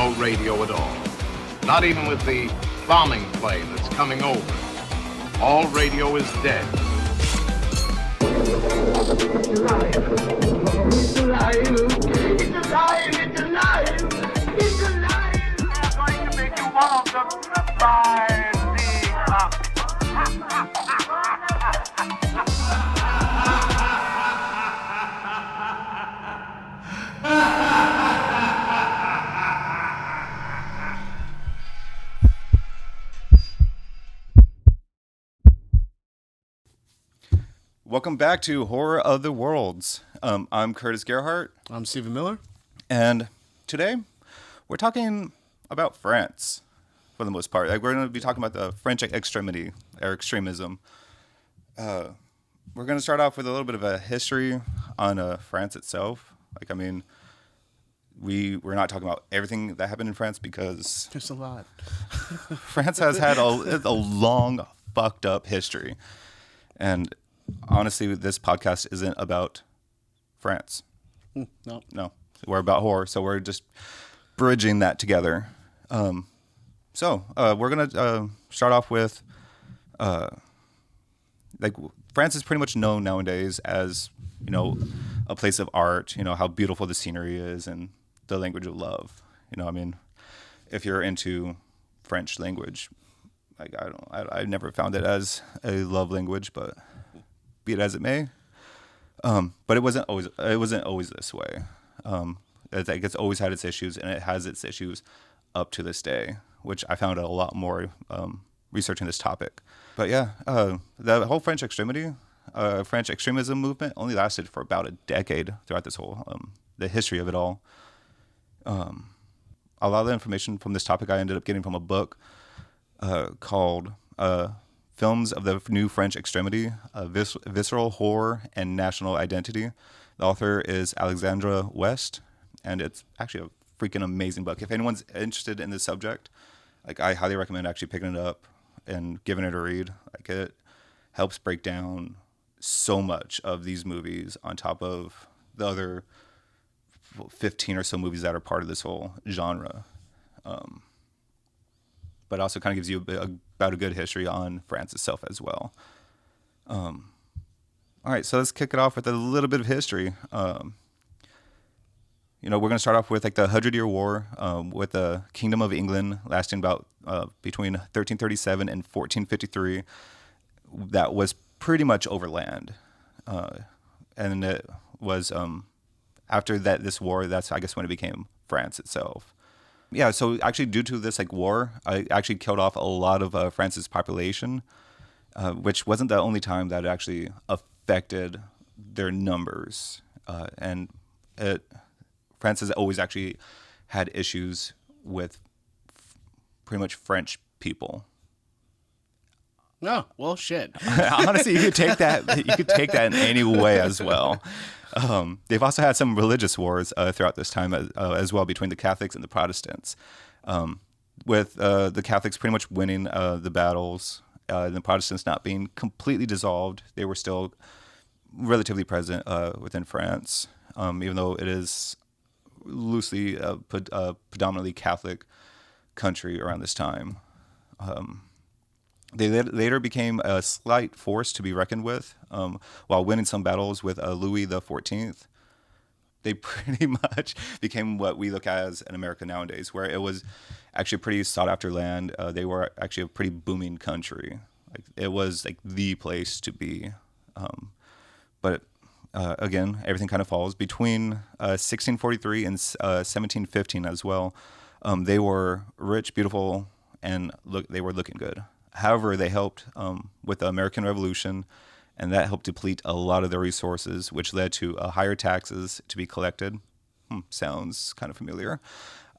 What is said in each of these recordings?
no radio at all. Not even with the bombing plane that's coming over. All radio is dead. It's alive. It's alive. It's alive. It's alive. It's alive. We're going to make you one of the rising up. Welcome back to Horror of the Worlds. I'm Curtis Gerhardt. I'm Stephen Miller. And today we're talking about France for the most part. Like, we're going to be talking about the French extremity or extremism. We're going to start off with a little bit of a history on France itself. Like, I mean, we're not talking about everything that happened in France because There's a lot. France has had a long, fucked up history. And honestly, this podcast isn't about France. No. We're about horror, so we're just bridging that together. We're gonna start off with, France is pretty much known nowadays as, a place of art. How beautiful the scenery is and the language of love. I mean, if you're into French language, like I never found it as a love language, but be it as it may. But it wasn't always this way. It's always had its issues, and it has its issues up to this day, which I found out a lot more researching this topic. But yeah, the whole French extremism movement only lasted for about a decade throughout this whole the history of it all. A lot of the information from this topic I ended up getting from a book called Films of the New French Extremity, Visceral Horror and National Identity. The author is Alexandra West, and it's actually a freaking amazing book. If anyone's interested in this subject, I highly recommend actually picking it up and giving it a read. It helps break down so much of these movies on top of the other 15 or so movies that are part of this whole genre. But also kind of gives you about a good history on France itself as well. All right, so let's kick it off with a little bit of history. We're going to start off with the 100-Year War with the Kingdom of England lasting about between 1337 and 1453. That was pretty much over land. And it was after this war, that's, I guess, when it became France itself. Yeah, so actually due to this war, I actually killed off a lot of France's population, which wasn't the only time that it actually affected their numbers. France has always actually had issues with pretty much French people. No, well, shit. Honestly, you could take that. You could take that in any way as well. They've also had some religious wars throughout this time as well between the Catholics and the Protestants, with the Catholics pretty much winning the battles, and the Protestants not being completely dissolved. They were still relatively present within France, even though it is loosely predominantly Catholic country around this time. They later became a slight force to be reckoned with, while winning some battles with Louis XIV. They pretty much became what we look at as in America nowadays, where it was actually a pretty sought-after land. They were actually a pretty booming country. It was the place to be. But again, everything kind of falls. Between 1643 and 1715 as well, they were rich, beautiful, and they were looking good. However, they helped with the American Revolution, and that helped deplete a lot of their resources, which led to higher taxes to be collected. Sounds kind of familiar.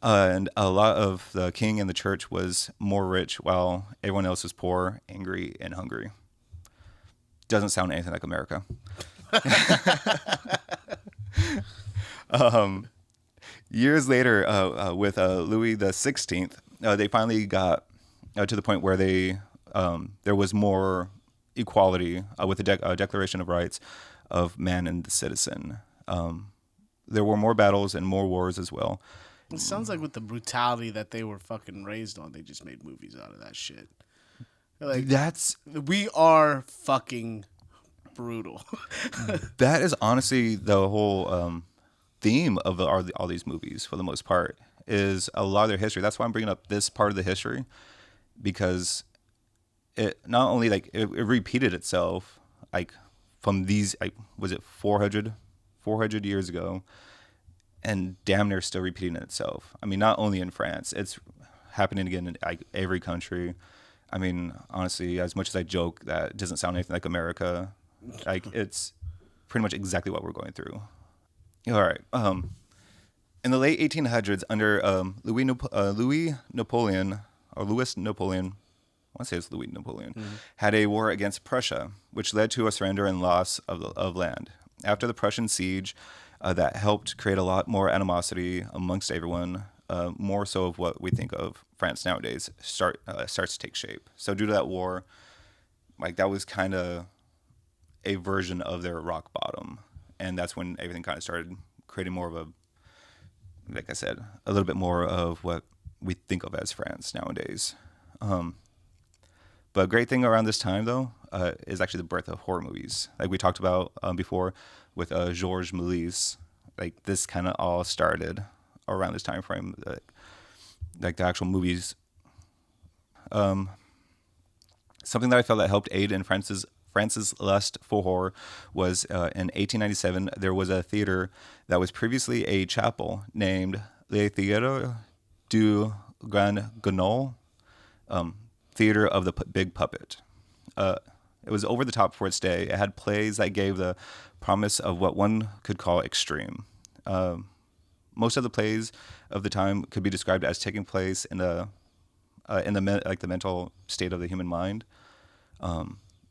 And a lot of the king and the church was more rich, while everyone else was poor, angry, and hungry. Doesn't sound anything like America. Years later, with Louis XVI, they finally got to the point where there was more equality with the Declaration of Rights of man and the citizen. There were more battles and more wars as well. It sounds like with the brutality that they were fucking raised on, they just made movies out of that shit. Like, we are fucking brutal. That is honestly the whole theme of all these movies, for the most part, is a lot of their history. That's why I'm bringing up this part of the history, because it not only like it repeated itself, like from these, like, was it 400 years ago, and damn near still repeating itself. I mean, not only in France, it's happening again in like every country. I mean, honestly, as much as I joke that it doesn't sound anything like America, like it's pretty much exactly what we're going through. All right. In the late 1800s, under Louis Napoleon, I want to say it's Louis Napoleon, had a war against Prussia, which led to a surrender and loss of land. After the Prussian siege, that helped create a lot more animosity amongst everyone, more so of what we think of France nowadays starts to take shape. So due to that war, like that was kind of a version of their rock bottom, and that's when everything kind of started creating more of a, like I said, a little bit more of what we think of as France nowadays. But a great thing around this time, though, is actually the birth of horror movies. Like we talked about before with Georges Méliès. Like this kind of all started around this time frame. Like the actual movies. Something that I felt that helped aid in France's lust for horror was in 1897, there was a theater that was previously a chapel named Le Théâtre du Grand Guignol, Theater of the Big Puppet. It was over the top for its day. It had plays that gave the promise of what one could call extreme. Most of the plays of the time could be described as taking place in the mental state of the human mind.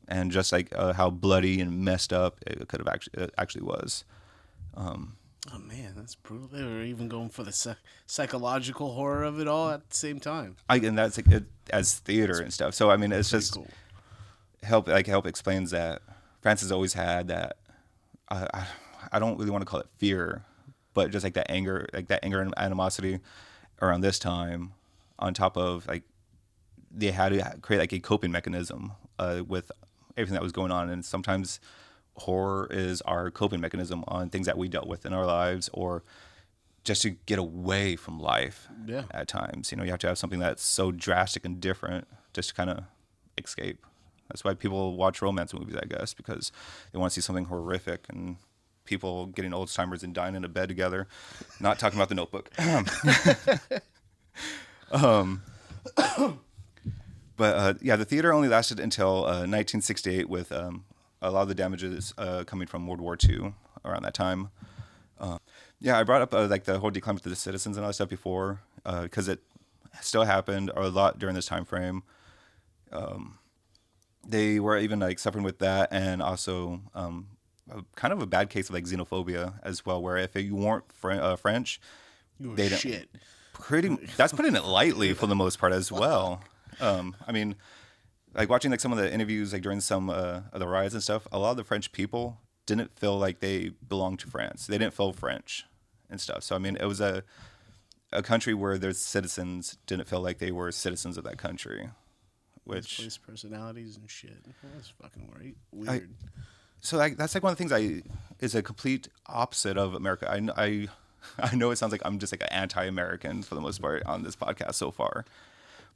And just like how bloody and messed up it could have actually was. Oh man, that's brutal. They were even going for the psychological horror of it all at the same time. And that's like, as theater and stuff. So I mean, it's just cool. help explains that France has always had that. I don't really want to call it fear, but just like that anger and animosity around this time, on top of like they had to create like a coping mechanism with everything that was going on. And sometimes horror is our coping mechanism on things that we dealt with in our lives, or just to get away from life. Yeah. At times, you have to have something that's so drastic and different just to kind of escape. That's why people watch romance movies, I guess, because they want to see something horrific and people getting Alzheimer's and dying in a bed together. Not talking about The Notebook. But yeah, the theater only lasted until 1968, with a lot of the damages coming from World War II around that time. Yeah, I brought up like the whole decline of the citizens and all that stuff before, because it still happened a lot during this time frame. They were even like suffering with that, and also kind of a bad case of like xenophobia as well, where if you weren't French, You were they didn't. shit. That's putting it lightly for the most part as well. I mean, like watching like some of the interviews like during some of the riots and stuff, a lot of the French people didn't feel like they belonged to France. They didn't feel French and stuff. So I mean, it was a country where their citizens didn't feel like they were citizens of that country, which Place personalities and shit. That's fucking weird. So like that's like one of the things is a complete opposite of America. I know it sounds like I'm just like an anti-American for the most part on this podcast so far,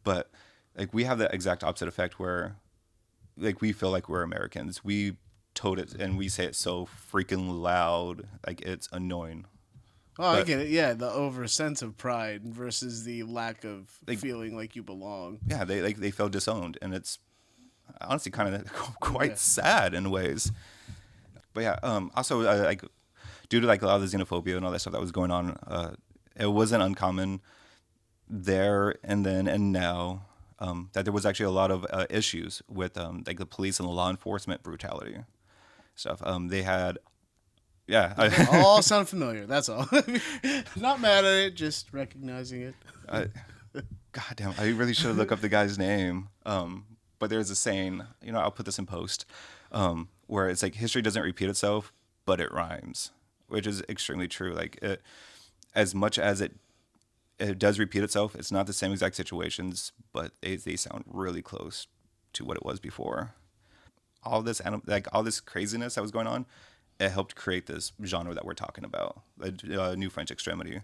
but like we have the exact opposite effect where like we feel like we're Americans. We tote it and we say it so freaking loud, like it's annoying. Oh, I get it. Yeah, the over sense of pride versus the lack of feeling like you belong. Yeah, they feel disowned, and it's honestly kind of quite sad in ways. But yeah, also like due to like a lot of the xenophobia and all that stuff that was going on, it wasn't uncommon there and then and now that there was actually a lot of issues with like the police and the law enforcement brutality stuff. They had. Yeah. All sound familiar. That's all. Not mad at it, just recognizing it. God damn, I really should look up the guy's name. But there's a saying, I'll put this in post, where it's like history doesn't repeat itself, but it rhymes, which is extremely true. Like as much as it it does repeat itself. It's not the same exact situations, but they sound really close to what it was before. All this all this craziness that was going on, it helped create this genre that we're talking about, the new French extremity.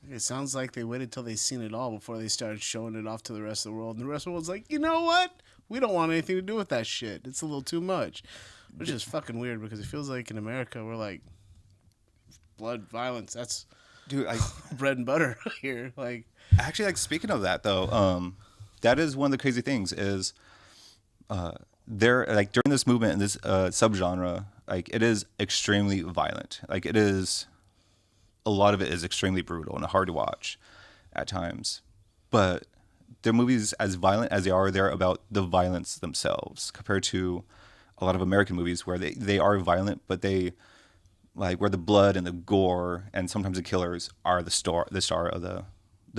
It sounds like they waited till they seen it all before they started showing it off to the rest of the world. And the rest of the world's like, you know what? We don't want anything to do with that shit. It's a little too much. Which is fucking weird because it feels like in America we're like, blood, violence, that's bread and butter here. Like, actually, like, speaking of that though, that is one of the crazy things is there, like, during this movement and this subgenre, like, it is extremely violent. Like, it is, a lot of it is extremely brutal and hard to watch at times. But their movies, as violent as they are, they're about the violence themselves compared to a lot of American movies where they are violent, but they, like, where the blood and the gore and sometimes the killers are the star of the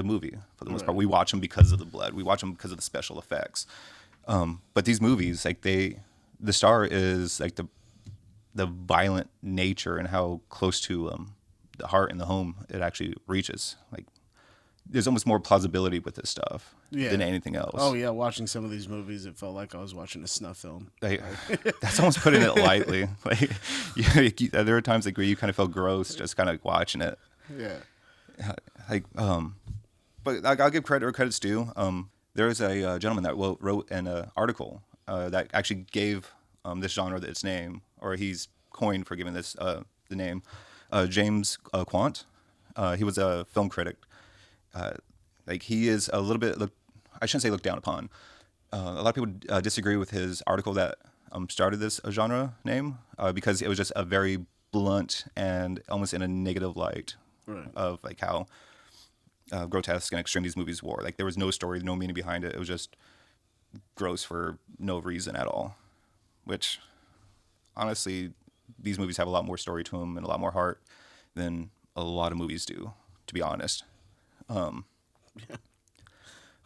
movie for the most part. We watch them because of the blood. We watch them because of the special effects. But these movies, like, the star is like the violent nature and how close to the heart and the home it actually reaches. Like, there's almost more plausibility with this stuff than anything else. Oh yeah, watching some of these movies, it felt like I was watching a snuff film. Like, that's almost putting it lightly. Like, there are times like where you kind of feel gross just kind of like watching it. Yeah. Like, but like, I'll give credit where credit's due. There was a gentleman that wrote an article that actually gave this genre its name, or he's coined for giving this the name. James Quant. He was a film critic. Like, he is a little bit, I shouldn't say looked down upon. A lot of people disagree with his article that started this genre name because it was just a very blunt and almost in a negative light of like how grotesque and extreme these movies were. Like, there was no story, no meaning behind it. It was just gross for no reason at all. Which, honestly, these movies have a lot more story to them and a lot more heart than a lot of movies do, to be honest. Yeah.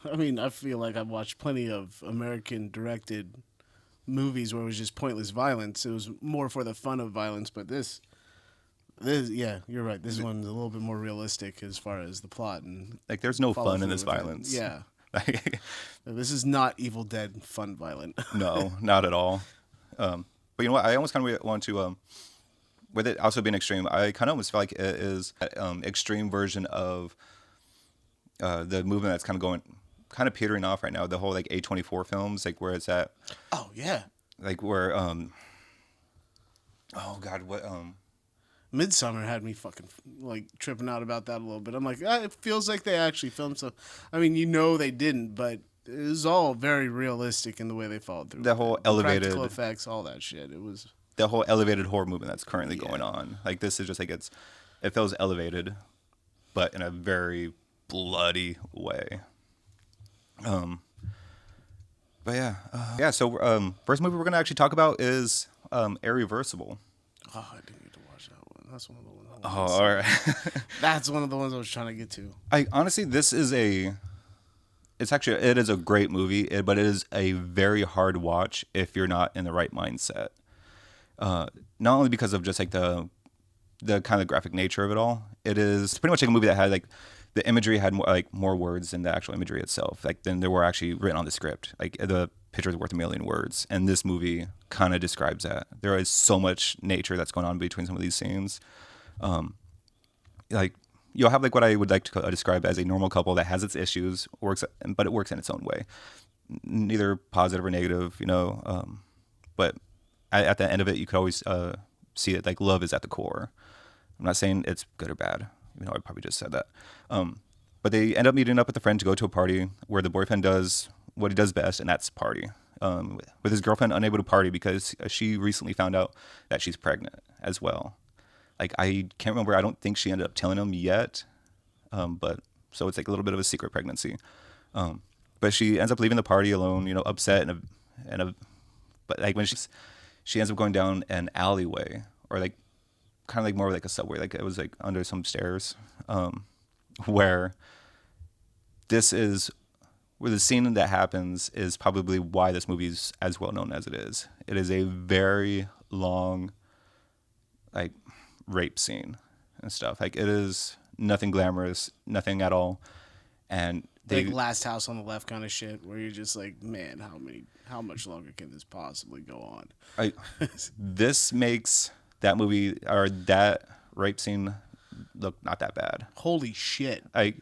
I mean, I feel like I've watched plenty of American-directed movies where it was just pointless violence. It was more for the fun of violence, but this, yeah, you're right. This one's a little bit more realistic as far as the plot and like, there's no fun in this violence. Yeah, this is not Evil Dead fun violent. No, not at all. But you know what? I almost kind of want to, with it also being extreme, I kind of almost feel like it is an extreme version of the movement that's kind of petering off right now. The whole like A24 films, like where it's at. Oh yeah. Like where, oh God, what Midsummer had me fucking like tripping out about that a little bit. I'm like, it feels like they actually filmed stuff. I mean, they didn't, but it was all very realistic in the way they followed through. The whole elevated practical effects, all that shit. It was the whole elevated horror movement that's currently going on. Like, this is just like it feels elevated, but in a very bloody way. But yeah. So first movie we're gonna actually talk about is Irreversible. Oh, I didn't get to watch that one. That's one of the ones. Oh, all right. That's one of the ones I was trying to get to. Honestly, it is a great movie, but it is a very hard watch if you're not in the right mindset. Not only because of just like the kind of graphic nature of it all. It is pretty much like a movie that had like the imagery had more words than the actual imagery itself. Like, than there were actually written on the script. Like, the picture is worth a million words, and this movie kind of describes that. There is so much nature that's going on between some of these scenes. Like, you'll have like what I would like to describe as a normal couple that has its issues, but it works in its own way, neither positive or negative, but at the end of it, you could always see it like love is at the core. I'm not saying it's good or bad, even though I probably just said that. But they end up meeting up with a friend to go to a party where the boyfriend does what he does best, and that's party. With his girlfriend unable to party because she recently found out that she's pregnant as well. Like, I can't remember. I don't think she ended up telling him yet. But so it's like a little bit of a secret pregnancy. But she ends up leaving the party alone, upset but like when she ends up going down an alleyway, or like kind of like more like a subway, like it was like under some stairs, where the scene that happens is probably why this movie is as well known as it is. It is a very long, like, rape scene and stuff. Like, it is nothing glamorous, nothing at all, and they Like Last House on the Left kind of shit, where you're just like, man, how much longer can this possibly go on? This makes that movie or that rape scene look not that bad. Holy shit! I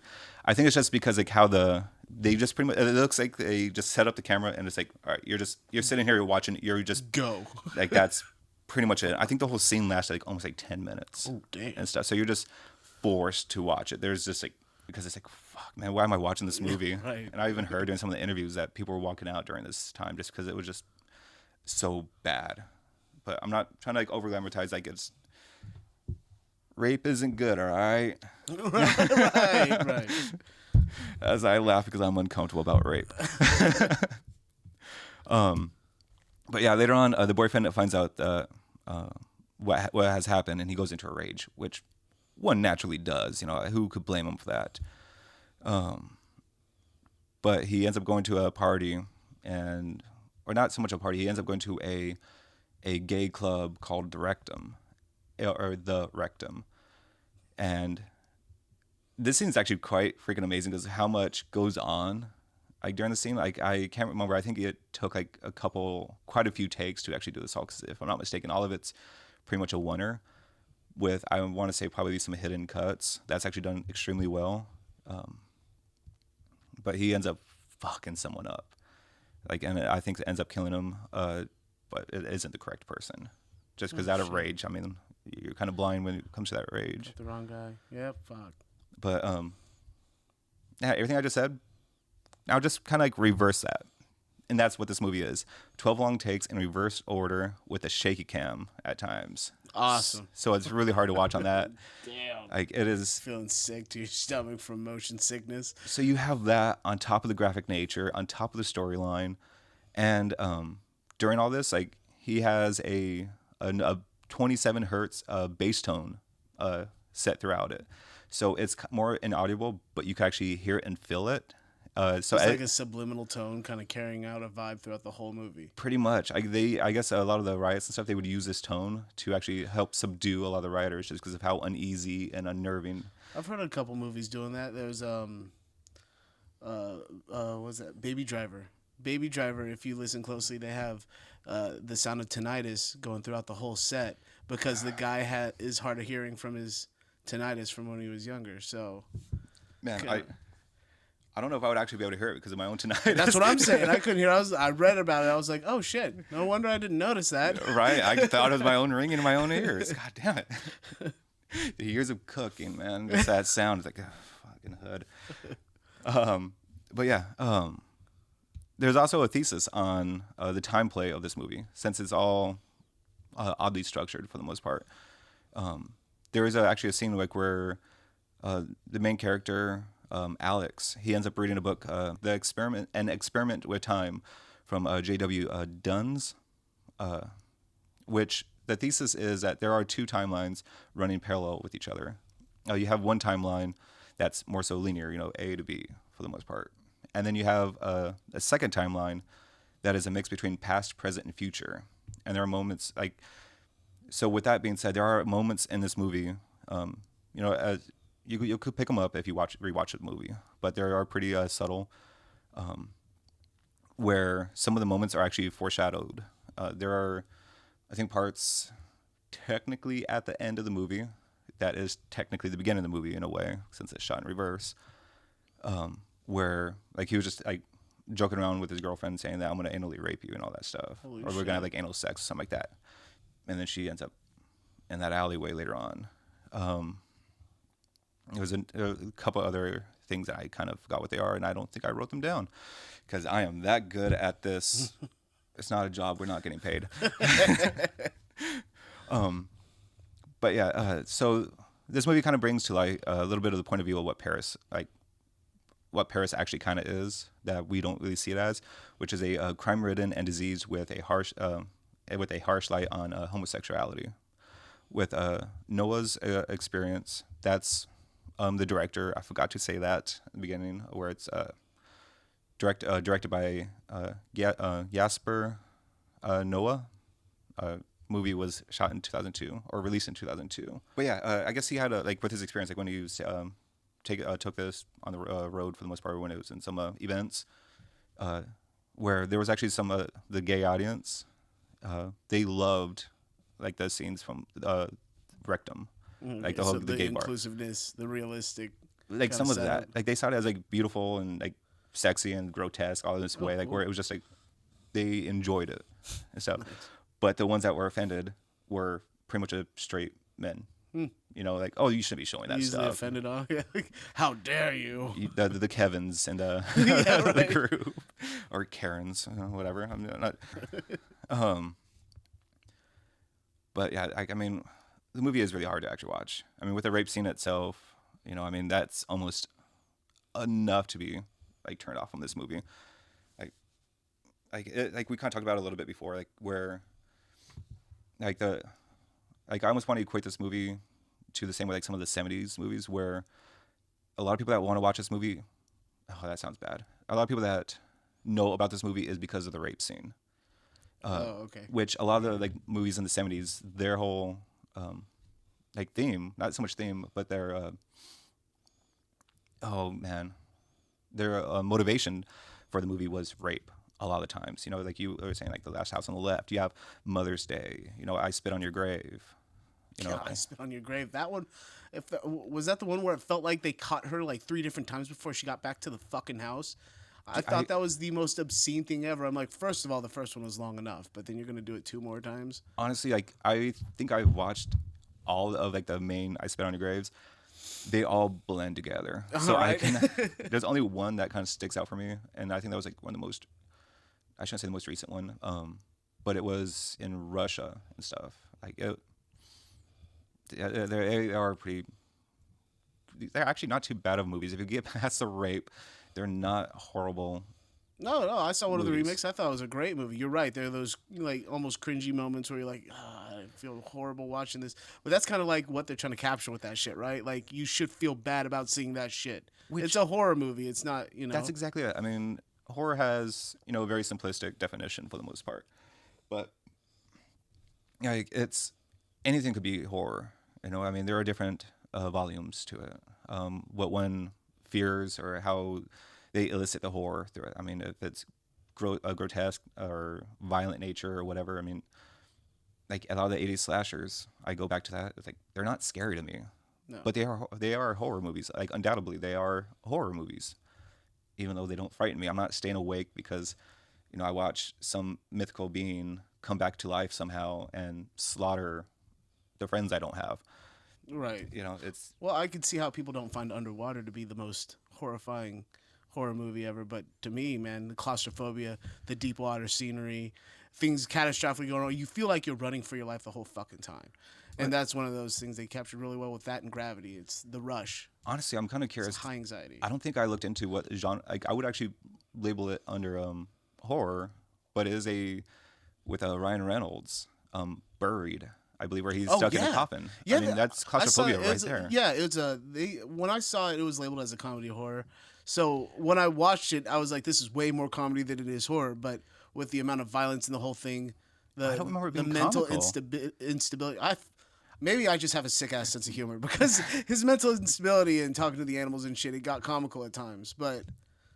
think it's just because like how they just pretty much, it looks like they just set up the camera and it's like, all right, you're sitting here, you're watching, you're just Go. like that's pretty much it. I think the whole scene lasted like almost like 10 minutes. Oh damn! And stuff. So you're just forced to watch it. There's just like, because it's like, fuck, man, why am I watching this movie? Right. And I even heard in some of the interviews that people were walking out during this time just because it was just so bad. But I'm not trying to like over glamorize. Like it's rape isn't good, all right. right. As I laugh because I'm uncomfortable about rape. But yeah, later on, the boyfriend finds out what has happened, and he goes into a rage, which one naturally does. You know, who could blame him for that? But he ends up going to a party, or not so much a party. He ends up going to a gay club called the Rectum, and this scene is actually quite freaking amazing because how much goes on like during the scene. Like I can't remember. I think it took like quite a few takes to actually do this all. Because if I'm not mistaken, all of it's pretty much a oneer. With I want to say probably some hidden cuts. That's actually done extremely well. But he ends up fucking someone up, like, and I think it ends up killing him. But it isn't the correct person, just because out of rage. I mean, you're kind of blind when it comes to that rage. Got the wrong guy. Yep. Fuck. But yeah, everything I just said, now just kind of like reverse that. And that's what this movie is. 12 long takes in reverse order with a shaky cam at times. Awesome. So it's really hard to watch on that. Damn. Like it is. Feeling sick to your stomach from motion sickness. So you have that on top of the graphic nature, on top of the storyline. And during all this, like he has a 27 hertz bass tone set throughout it. So it's more inaudible, but you can actually hear it and feel it. So it's like a subliminal tone kind of carrying out a vibe throughout the whole movie. Pretty much. I guess a lot of the riots and stuff, they would use this tone to actually help subdue a lot of the rioters just because of how uneasy and unnerving. I've heard a couple movies doing that. There's what's that? Baby Driver. Baby Driver, if you listen closely, they have the sound of tinnitus going throughout the whole set because the guy is hard of hearing from his tinnitus from when he was younger. So, man, I don't know if I would actually be able to hear it because of my own tinnitus. That's what I'm saying. I couldn't hear. I read about it. I was like, oh shit. No wonder I didn't notice that. Right. I thought it was my own ringing in my own ears. God damn it. The years of cooking, man. Just that sound. It's like, oh, fucking hood. But yeah. There's also a thesis on the time play of this movie, since it's all oddly structured for the most part. There is actually a scene like where the main character, Alex, he ends up reading a book, An Experiment with Time, from J.W. Dunn's, which the thesis is that there are two timelines running parallel with each other. You have one timeline that's more so linear, A to B for the most part. And then you have a second timeline that is a mix between past, present, and future. And there are moments like, so with that being said, there are moments in this movie, as you could pick them up if you rewatch the movie, but there are pretty subtle, where some of the moments are actually foreshadowed. There are, I think, parts technically at the end of the movie that is technically the beginning of the movie in a way, since it's shot in reverse. Where like he was just like joking around with his girlfriend saying that I'm gonna anally rape you and all that stuff, Holy or we're gonna have like anal sex or something like that, and then she ends up in that alleyway later on. There was a couple other things that I kind of forgot what they are, and I don't think I wrote them down because I am that good at this. It's not a job; we're not getting paid. But yeah, so this movie kind of brings to light a little bit of the point of view of what Paris actually kind of is, that we don't really see it as, which is a crime-ridden and diseased with a harsh light on homosexuality. With Noah's experience, that's the director. I forgot to say that at the beginning, where it's directed by Jasper Noah. movie was shot in 2002 or released in 2002. But yeah, I guess he had like with his experience, like when he was took this on the road for the most part when it was in some events, where there was actually some the gay audience, they loved like the scenes from Rectum, like the whole So the gay bar, inclusiveness, the realistic, like some of setup. that, like they saw it as like beautiful and like sexy and grotesque, all this way, like where it was just like they enjoyed it and stuff. But the ones that were offended were pretty much a straight men. You know, like, oh, you shouldn't be showing that Easily stuff. offended on. How dare you? The Kevins and the, Yeah, the right. group or Karens, whatever. I'm not. But yeah, I mean, the movie is really hard to actually watch. I mean, with the rape scene itself, you know, I mean, that's almost enough to be like turned off from this movie. Like we kind of talked about it a little bit before, like where, I almost want to equate this movie to the same way like some of the 70s movies where a lot of people that want to watch this movie, oh, that sounds bad. A lot of people that know about this movie is because of the rape scene. Okay. Which a lot of the like movies in the 70s, their whole like theme, not so much theme, but their their motivation for the movie was rape. A lot of the times, you know, like you were saying, like The Last House on the Left. You have Mother's Day. You know, I Spit on Your Grave. You know, Yeah, I Spit on Your Grave. That one, was that the one where it felt like they caught her like 3 different times before she got back to the fucking house? I thought that was the most obscene thing ever. I'm like, first of all, the first one was long enough, but then you're gonna do it 2 more times. honestly, like I think I've watched all of like the main I Spit on Your Graves. They all blend together. So Alright. there's only one that kind of sticks out for me, and I think that was like one of the most. I shouldn't say the most recent one, but it was in Russia and stuff. Like they are pretty. They're actually not too bad of movies. If you get past the rape, they're not horrible. No, I saw one of the Movies. remakes. I thought it was a great movie. You're right. There are those like almost cringy moments where you're like, I feel horrible watching this. But that's kind of like what they're trying to capture with that shit, right? Like you should feel bad about seeing that shit. It's a horror movie. It's not, you know. That's exactly it. I mean, horror has a very simplistic definition for the most part, but like it's anything could be horror. You know, I mean, there are different volumes to it. What one fears or how they elicit the horror through it. I mean, if it's grotesque or violent nature or whatever. I mean, like a lot of the 80s slashers, I go back to that. It's like they're not scary to me, No. but they are horror movies. Like undoubtedly, they are horror movies, even though they don't frighten me. I'm not staying awake because, I watch some mythical being come back to life somehow and slaughter the friends I don't have. Right. It's Well, I could see how people don't find Underwater to be the most horrifying horror movie ever, but to me, man, the claustrophobia, the deep water scenery, things catastrophically going on, you feel like you're running for your life the whole fucking time. And that's one of those things they captured really well with that and Gravity. It's the rush. honestly, I'm kind of It's curious. high anxiety. I don't think I looked into what genre. Like, I would actually label it under horror, but it is with Ryan Reynolds, Buried, I believe, where he's stuck in a coffin. I mean, that's claustrophobia right there. Yeah, when I saw it, it was labeled as a comedy horror. So when I watched it, I was like, this is way more comedy than it is horror. But with the amount of violence in the whole thing, I don't remember it the being mental comical. instability. Maybe I just have a sick ass sense of humor because his mental instability and talking to the animals and shit, it got comical at times. But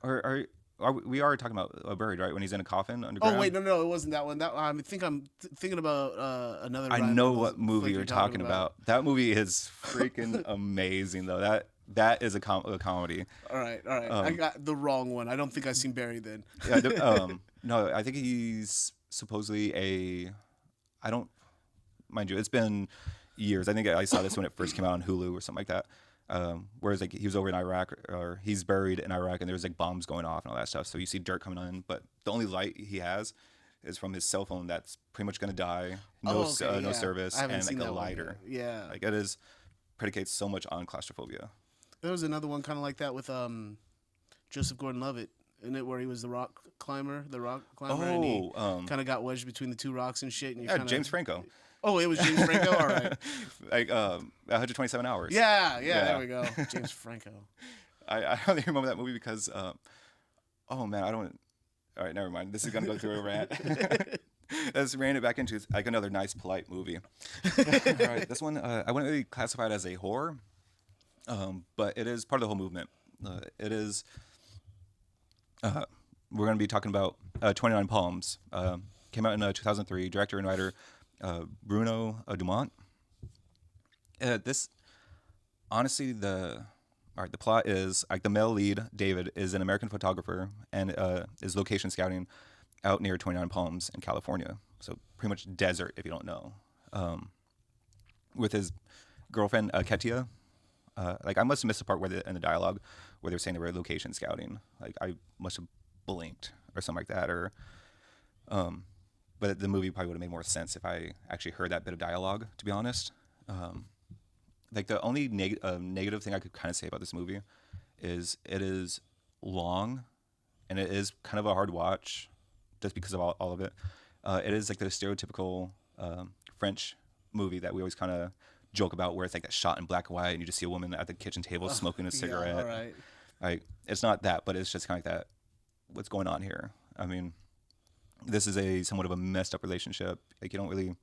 We are talking about Buried, right? When he's in a coffin underground. oh wait, no, it wasn't that one. I think I'm thinking about another. I Ryan know Reynolds what movie flick you're talking about. That movie is freaking amazing, though. That is a comedy. All right. I got the wrong one. I don't think I've seen Barry then. Yeah, no, I think he's supposedly I don't, mind you, it's been years. I think I saw this when it first came out on Hulu or something like that. Whereas like he was over in Iraq, or he's buried in Iraq, and there's like bombs going off and all that stuff. So you see dirt coming in, but the only light he has is from his cell phone that's pretty much gonna die. No service, I haven't and seen like a that one lighter. yet. Yeah. Like it is predicates so much on claustrophobia. There was another one kind of like that with Joseph Gordon-Levitt, in it, where he was the rock climber, and he kind of got wedged between the 2 rocks and shit. And Yeah, James Franco. Oh, it was James Franco. All right. Like 127 hours. Yeah, there we go. James Franco. I only remember that movie because, oh man, I don't. All right, never mind. This is gonna go through a rant. Let's rein it back into like another nice, polite movie. All right, this one I wouldn't really classify it as a horror, but it is part of the whole movement. It is. We're going to be talking about 29 Palms. Came out in 2003. Director and writer Bruno Dumont. This, honestly, the plot is like the male lead, David, is an American photographer and is location scouting out near 29 Palms in California. So pretty much desert, if you don't know. With his girlfriend, Ketia. Like I must have missed the part where in the dialogue where they were saying they were location scouting. Like I must have blinked or something like that. Or, but the movie probably would have made more sense if I actually heard that bit of dialogue, to be honest. Like the only negative thing I could kind of say about this movie is it is long and it is kind of a hard watch just because of all of it. It is like the stereotypical French movie that we always kind of joke about where it's like that shot in black and white and you just see a woman at the kitchen table smoking a cigarette. Yeah, all right. Like it's not that, but it's just kind of like that. What's going on here? I mean, this is a somewhat of a messed up relationship. Like you don't really,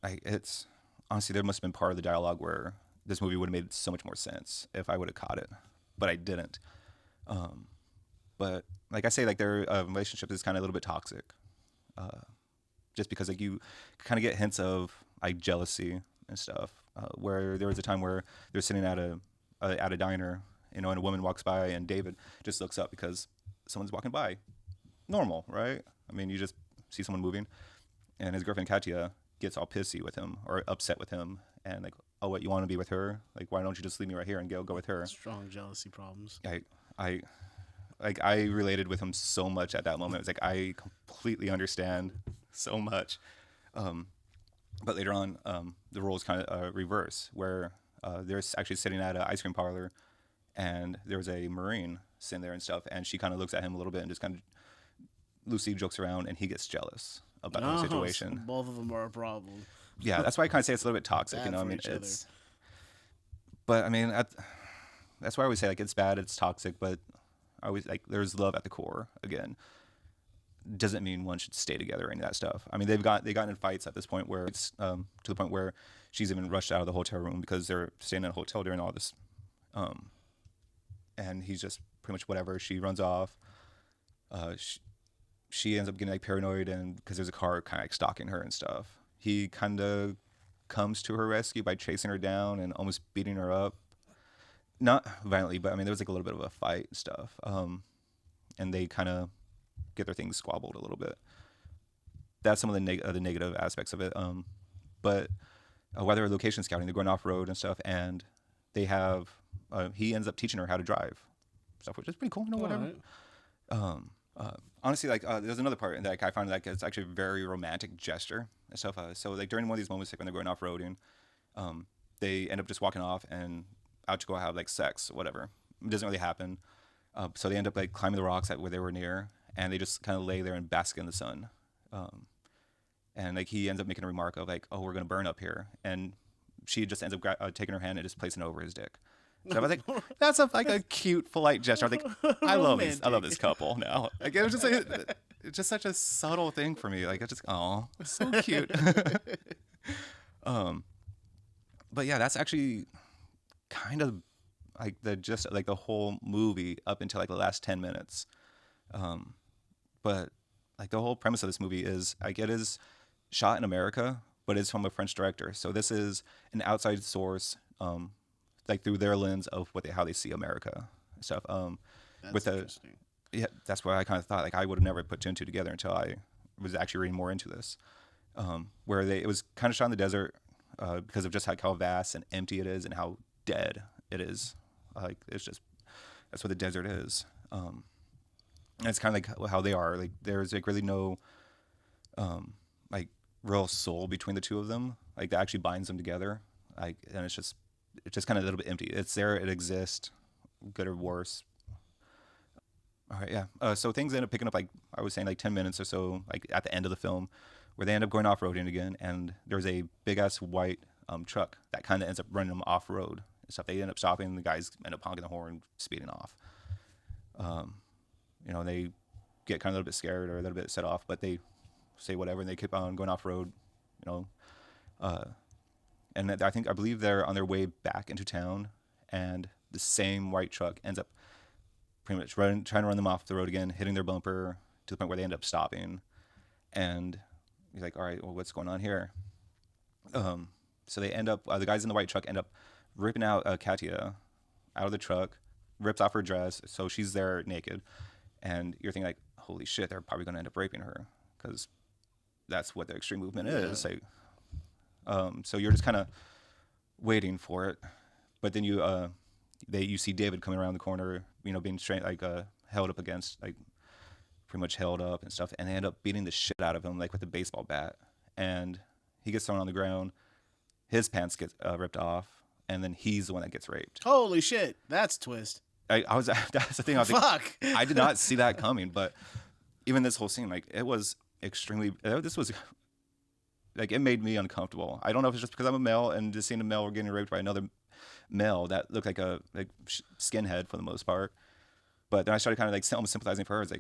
like it's honestly there must have been part of the dialogue where this movie would have made so much more sense if I would have caught it, but I didn't. But like I say, like their relationship is kind of a little bit toxic, just because like you kind of get hints of like jealousy and stuff. Where there was a time where they're sitting at a diner, you know, and a woman walks by and David just looks up because someone's walking by. Normal, right? I mean, you just see someone moving, and his girlfriend Katia gets all pissy with him or upset with him, and like, oh, what, you want to be with her? Like, why don't you just leave me right here and go with her? Strong jealousy problems. I related with him so much at that moment. It was like I completely understand so much. But later on, the roles kind of reverse, where they're actually sitting at an ice cream parlor, and there was a Marine sitting there and stuff, and she kind of looks at him a little bit and just kind of loosely jokes around, and he gets jealous about the situation. So both of them are a problem. Yeah, that's why I kind of say it's a little bit toxic. You know, I mean, it's. But I mean, that's why I always say like it's bad, it's toxic, but I always like there's love at the core. Again, doesn't mean one should stay together or any of that stuff. I mean, they got in fights at this point where it's to the point where she's even rushed out of the hotel room because they're staying in a hotel during all this, and he's just pretty much whatever. She runs off. She ends up getting like paranoid and because there's a car kind of like stalking her and stuff. He kind of comes to her rescue by chasing her down and almost beating her up. Not violently, but I mean there was like a little bit of a fight and stuff. And they kind of get their things squabbled a little bit. That's some of the negative aspects of it. But while they're location scouting, they're going off road and stuff, and they have he ends up teaching her how to drive, stuff which is pretty cool. You know, whatever. Right. Honestly, like there's another part that like, I find like it's actually a very romantic gesture and stuff. So like during one of these moments, like when they're going off roading, they end up just walking off and out to go have like sex or whatever. It doesn't really happen. So they end up like climbing the rocks where they were near, and they just kind of lay there and bask in the sun. And like he ends up making a remark of like, "Oh, we're gonna burn up here," and she just ends up taking her hand and just placing it over his dick. So I was like, "That's a cute, polite gesture." I was like, "I love this couple now." Like it was just like, it's just such a subtle thing for me. Like it's just, oh, so cute. But yeah, that's actually kind of like the whole movie up until like the last 10 minutes. But like the whole premise of this movie is like it is shot in America, but it's from a French director. So this is an outside source, like through their lens of how they see America and stuff. That's interesting. Yeah, that's why I kind of thought like I would have never put two and two together until I was actually reading more into this. Where it was kind of shot in the desert because of just how vast and empty it is and how dead it is. Like it's just that's what the desert is. And it's kind of like how they are. Like there's like really no like real soul between the two of them. Like that actually binds them together. Like and it's just kind of a little bit empty. It's there. It exists, good or worse. All right, yeah. So things end up picking up like I was saying, like 10 minutes or so, like at the end of the film, where they end up going off roading again, and there's a big ass white truck that kind of ends up running them off road and stuff. They end up stopping. The guys end up honking the horn, speeding off. You know, they get kind of a little bit scared or a little bit set off, but they say whatever, and they keep on going off road, you know. And I believe they're on their way back into town, and the same white truck ends up pretty much trying to run them off the road again, hitting their bumper to the point where they end up stopping. And he's like, all right, well, what's going on here? So they end up, the guys in the white truck end up ripping out Katia out of the truck, rips off her dress, so she's there naked. And you're thinking like, holy shit, they're probably going to end up raping her, because that's what the extreme movement is. Like, so you're just kind of waiting for it. But then you see David coming around the corner, you know, being held up against, like, pretty much held up and stuff, and they end up beating the shit out of him, like, with a baseball bat. And he gets thrown on the ground, his pants get ripped off, and then he's the one that gets raped. Holy shit, that's a twist. That's the thing. I was like, Fuck. I did not see that coming. But even this whole scene, like, it was extremely. This was like, it made me uncomfortable. I don't know if it's just because I'm a male and just seeing a male getting raped by another male that looked like a skinhead for the most part. But then I started kind of like almost sympathizing for her. It's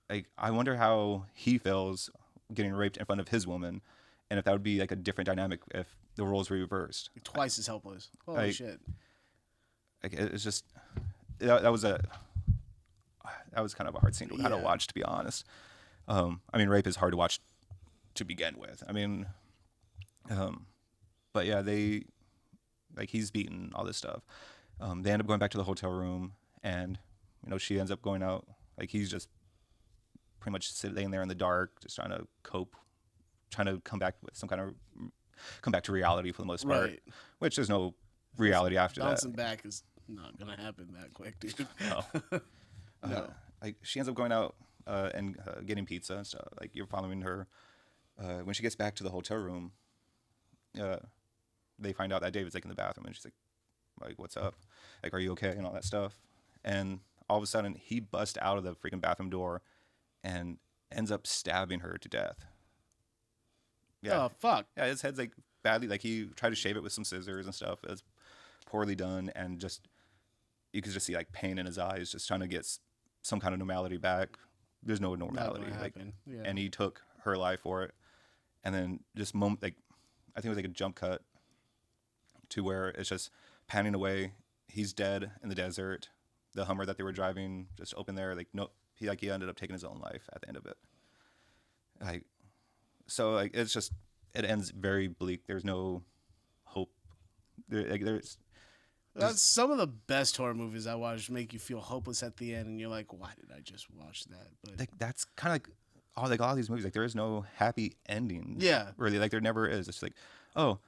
like I wonder how he feels getting raped in front of his woman, and if that would be like a different dynamic if the roles were reversed. Twice as helpless. Holy shit. Like, it's just that was kind of a hard scene to kind of watch, to be honest. I mean, rape is hard to watch to begin with. I mean, but yeah, he's beaten, all this stuff. They end up going back to the hotel room, and, you know, she ends up going out. Like, he's just pretty much sitting there in the dark, just trying to cope, trying to come back to reality for the most part. Right. Which there's no reality after that. Bouncing back is not gonna happen that quick, dude. No. No. Like, she ends up going out and getting pizza and stuff. Like, you're following her. When she gets back to the hotel room, they find out that David's like in the bathroom, and she's like, what's up? Like, are you okay? And all that stuff. And all of a sudden, he busts out of the freaking bathroom door and ends up stabbing her to death. Yeah. Oh, fuck. Yeah, his head's like badly, like, he tried to shave it with some scissors and stuff. It was poorly done, and just, you could just see like pain in his eyes, just trying to get some kind of normality back. There's no normality. And he took her life for it. And then just I think it was like a jump cut to where it's just panning away. He's dead in the desert. The Hummer that they were driving just open there. Like, no, he ended up taking his own life at the end of it. It's just, it ends very bleak. There's no hope. That's some of the best horror movies I watch. Make you feel hopeless at the end, and you're like, why did I just watch that? But that's kind of like all these movies. Like, there is no happy ending. Yeah, really. Like, there never is. It's like, oh,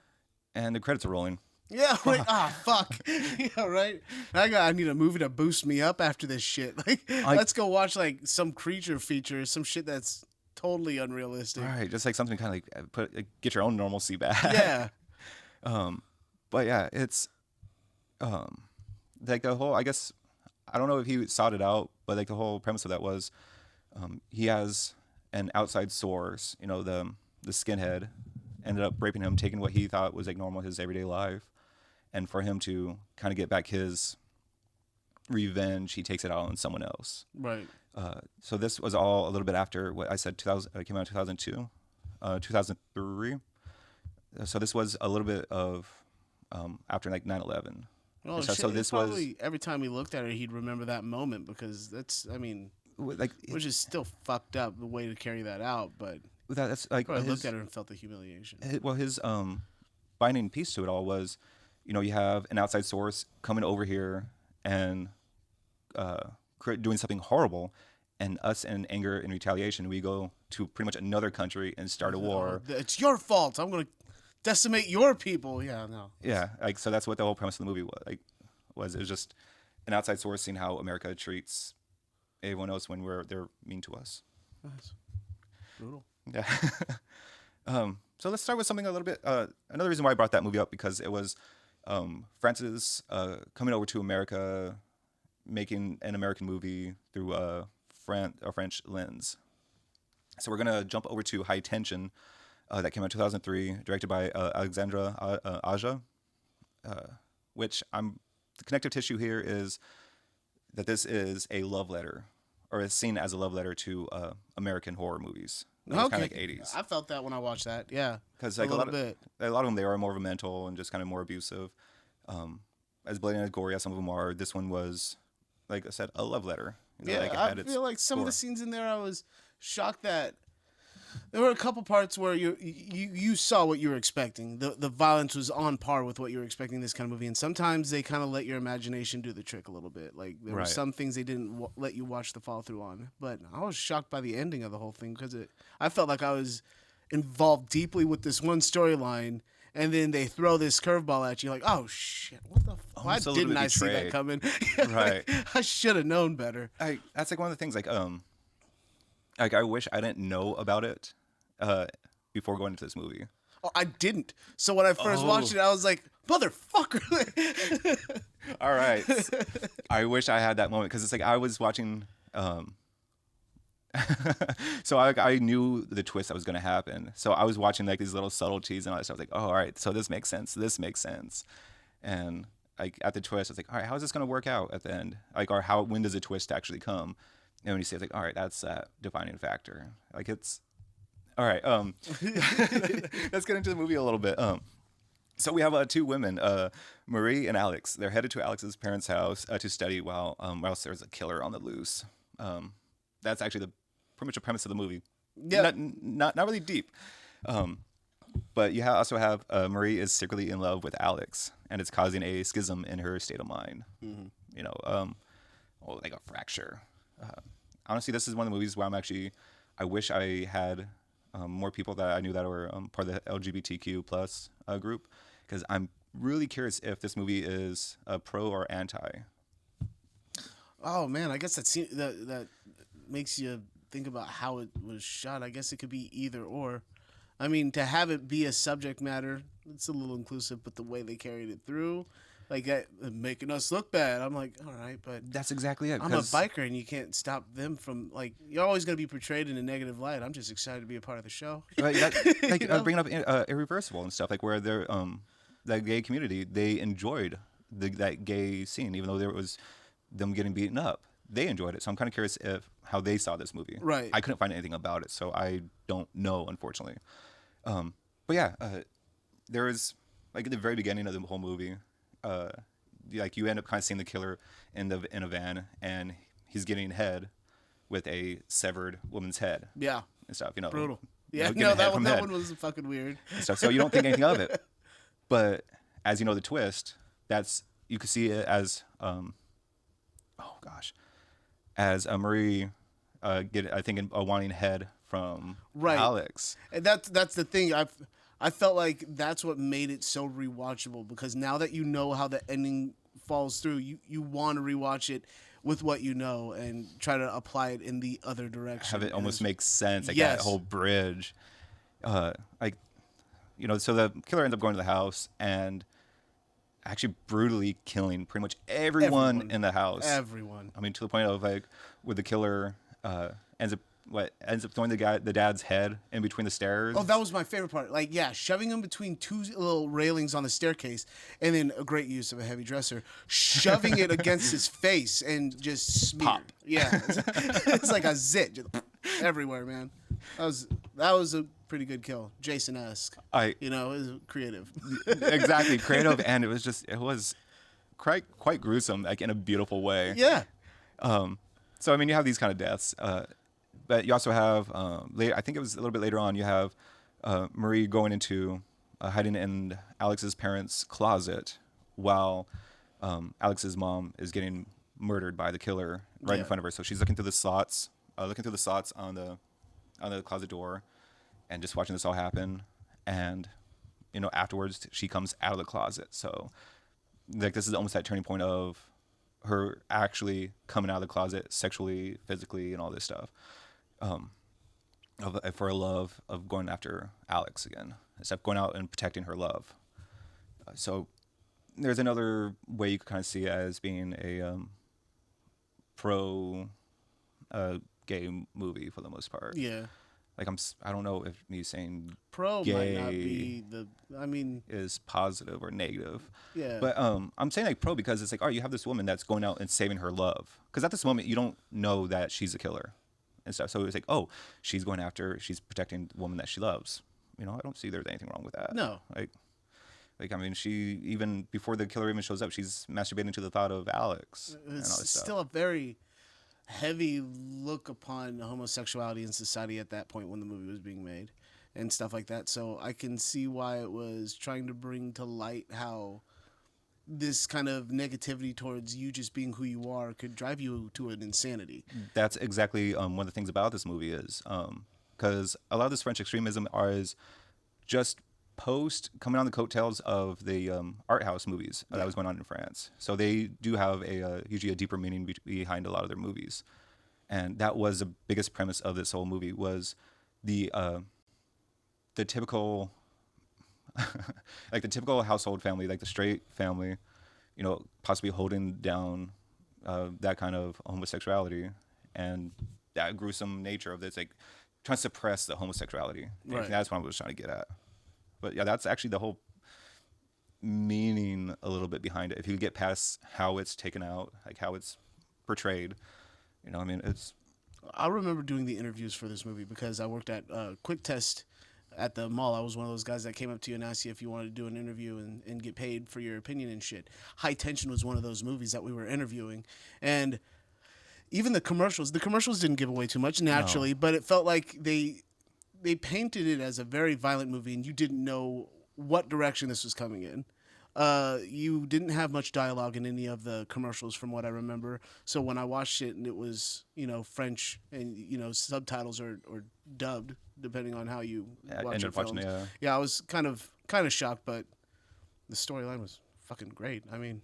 and the credits are rolling. Yeah, like, fuck. Yeah, right. I need a movie to boost me up after this shit. Like, let's go watch like some creature feature, some shit that's totally unrealistic. All right, just like something kind of like get your own normalcy back. Yeah. But yeah, it's like the whole, I guess, I don't know if he sought it out, but like the whole premise of that was he has an outside source, you know, the skinhead ended up raping him, taking what he thought was like normal, his everyday life. And for him to kind of get back his revenge, he takes it out on someone else. Right. So this was all a little bit after what I said. 2000, it came out in 2002, 2003. So this was a little bit of after like 9/11. Oh, so, shit. So this was every time he looked at her, he'd remember that moment, because that's, I mean, like, which is still fucked up the way to carry that out. But that's like, I looked at her and felt the humiliation. His binding piece to it all was, you know, you have an outside source coming over here and doing something horrible, and us in anger and retaliation, we go to pretty much another country and start a war. It's your fault. I'm going to decimate your people. Yeah, no. Yeah, like, so that's what the whole premise of the movie was. It was just an outside source seeing how America treats everyone else when they're mean to us. Nice. Brutal. Yeah. So let's start with something a little bit. Another reason why I brought that movie up, because it was Francis coming over to America, making an American movie through a French lens. So we're gonna jump over to High Tension, that came out in 2003, directed by Alexandra Aja, which the connective tissue here is that this is a love letter, or is seen as a love letter to American horror movies. It was kind of like 80s. I felt that when I watched that. Yeah, Because like a lot bit. of them, they are more of a mental and just kind of more abusive. As bloody and as gory as some of them are, this one was, like I said, a love letter. Yeah, like, it I had its feel like some of the core. scenes in there, I was shocked that there were a couple parts where you saw what you were expecting. The violence was on par with what you were expecting in this kind of movie, and sometimes they kind of let your imagination do the trick a little bit. Like there were Right. some things they didn't let you watch the follow through on. But I was shocked by the ending of the whole thing because I felt like I was involved deeply with this one storyline. And then they throw this curveball at you, like, "Oh shit! What the? Why Almost a little didn't bit I see that betrayed. coming? Right. I should have known better." That's like one of the things. Like I wish I didn't know about it before going into this movie. Oh, I didn't. So when I first watched it, I was like, "Motherfucker!" All right. I wish I had that moment because it's like I was watching. So I knew the twist that was going to happen. So I was watching like these little subtleties and all that stuff. I was like, oh, all right, so this makes sense. This makes sense. And like at the twist, I was like, all right, how is this going to work out at the end? Like, or when does the twist actually come? And when you say it's like, all right, that's that defining factor. Like it's all right. Let's get into the movie a little bit. So we have two women, Marie and Alex. They're headed to Alex's parents' house to study while there's a killer on the loose. That's actually pretty much the premise of the movie. Yeah. Not really deep. But you also have Marie is secretly in love with Alex, and it's causing a schism in her state of mind. Mm-hmm. Like a fracture. Honestly, this is one of the movies where I wish I had more people that I knew that were part of the LGBTQ plus group, because I'm really curious if this movie is pro or anti. Oh man, I guess that makes you think about how it was shot. I guess it could be either or. I mean, to have it be a subject matter, it's a little inclusive, but the way they carried it through, like that, making us look bad. I'm like, all right, but That's exactly it. I'm a biker, and you can't stop them from, like, you're always going to be portrayed in a negative light. I'm just excited to be a part of the show. Right, bringing up Irreversible and stuff, like where they're that gay community, they enjoyed that gay scene, even though there was them getting beaten up. They enjoyed it, so I'm kind of curious how they saw this movie. Right. I couldn't find anything about it, so I don't know, unfortunately. But yeah, there was like at the very beginning of the whole movie, like you end up kind of seeing the killer in a van, and he's getting head with a severed woman's head. Yeah. And stuff, Brutal. Yeah, getting no, head that from one head was fucking weird. and stuff. So you don't think anything of it, but as you know the twist, you could see it as as Marie wanting head from Right. Alex. And that's the thing. I felt like that's what made it so rewatchable, because now that you know how the ending falls through, you want to rewatch it with what you know and try to apply it in the other direction. Have it almost make sense, like Yes. that whole bridge. So the killer ends up going to the house and actually brutally killing pretty much everyone in the house. Everyone. I mean, to the point of like where the killer ends up throwing the dad's head in between the stairs. Oh, that was my favorite part. Like, yeah, shoving him between two little railings on the staircase, and then a great use of a heavy dresser, shoving it against his face and just smear. Pop. Yeah, it's like a zit just everywhere, man. That was a pretty good kill, Jason-esque. It was creative. Exactly, creative, and it was quite gruesome, like in a beautiful way. Yeah. So I mean, you have these kind of deaths. But you also have, I think it was a little bit later on, you have Marie going into hiding in Alex's parents' closet while Alex's mom is getting murdered by the killer right in front of her. So she's looking through the slots on the closet door and just watching this all happen. And, afterwards she comes out of the closet. So like this is almost that turning point of her actually coming out of the closet sexually, physically, and all this stuff. For a love of going after Alex again, instead of going out and protecting her love. So there's another way you could kind of see it as being a pro gay movie for the most part. Yeah. Like I don't know if me saying Pro gay might not be is positive or negative. Yeah. But I'm saying like pro because it's like, you have this woman that's going out and saving her love. Because at this moment you don't know that she's a killer. and stuff. So it's like, oh, she's protecting the woman that she loves. You know, I don't see there's anything wrong with that. No. Like I mean, she, even before the killer even shows up, she's masturbating to the thought of Alex and all this It's stuff. still a very heavy look upon homosexuality in society at that point when the movie was being made and stuff like that. So I can see why it was trying to bring to light how this kind of negativity towards you just being who you are could drive you to an insanity. That's exactly one of the things about this movie is because a lot of this French extremism is just coming on the coattails of the art house movies that was going on in France. So they do have usually a deeper meaning behind a lot of their movies, and that was the biggest premise of this whole movie was the typical like the typical household family, like the straight family, you know, possibly holding down that kind of homosexuality and that gruesome nature of this, like trying to suppress the homosexuality. Right. That's what I was trying to get at. But yeah, that's actually the whole meaning a little bit behind it. If you get past how it's taken out, like how it's portrayed, you know, I mean, it's. I remember doing the interviews for this movie because I worked at Quick Test at the mall. I was one of those guys that came up to you and asked you if you wanted to do an interview and get paid for your opinion and shit. High Tension was one of those movies that we were interviewing. And even the commercials didn't give away too much naturally, but it felt like they painted it as a very violent movie and you didn't know what direction this was coming in. You didn't have much dialogue in any of the commercials from what I remember. So when I watched it and it was, you know, French and, you know, subtitles or dubbed, depending on how you watch your films. Yeah, I was kind of shocked, but the storyline was fucking great. I mean,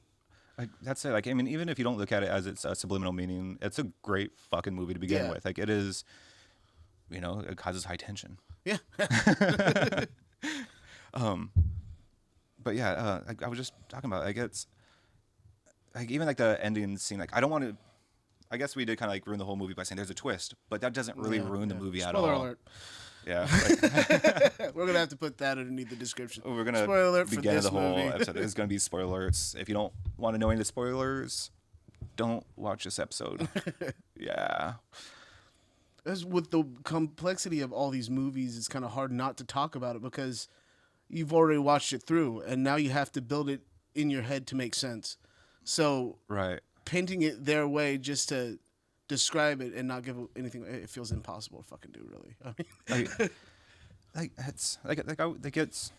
that's it. Like, I mean, even if you don't look at it as it's a subliminal meaning, it's a great fucking movie to begin with. Like, it is, you know, it causes high tension. Yeah. But yeah, I was just talking about, like, it's like even like the ending scene. Like, I don't want to. I guess we did kind of like ruin the whole movie by saying there's a twist, but that doesn't really ruin the movie at all. Spoiler alert. Yeah, we're gonna have to put that underneath the description. we're gonna spoiler alert for begin this the whole movie. episode. It's gonna be spoilers. If you don't want to know any of the spoilers, don't watch this episode. Yeah. As with the complexity of all these movies, it's kind of hard not to talk about it because you've already watched it through, and now you have to build it in your head to make sense. So Right. painting it their way just to describe it and not give anything, it feels impossible to fucking do, really. I mean, Like it's like it's.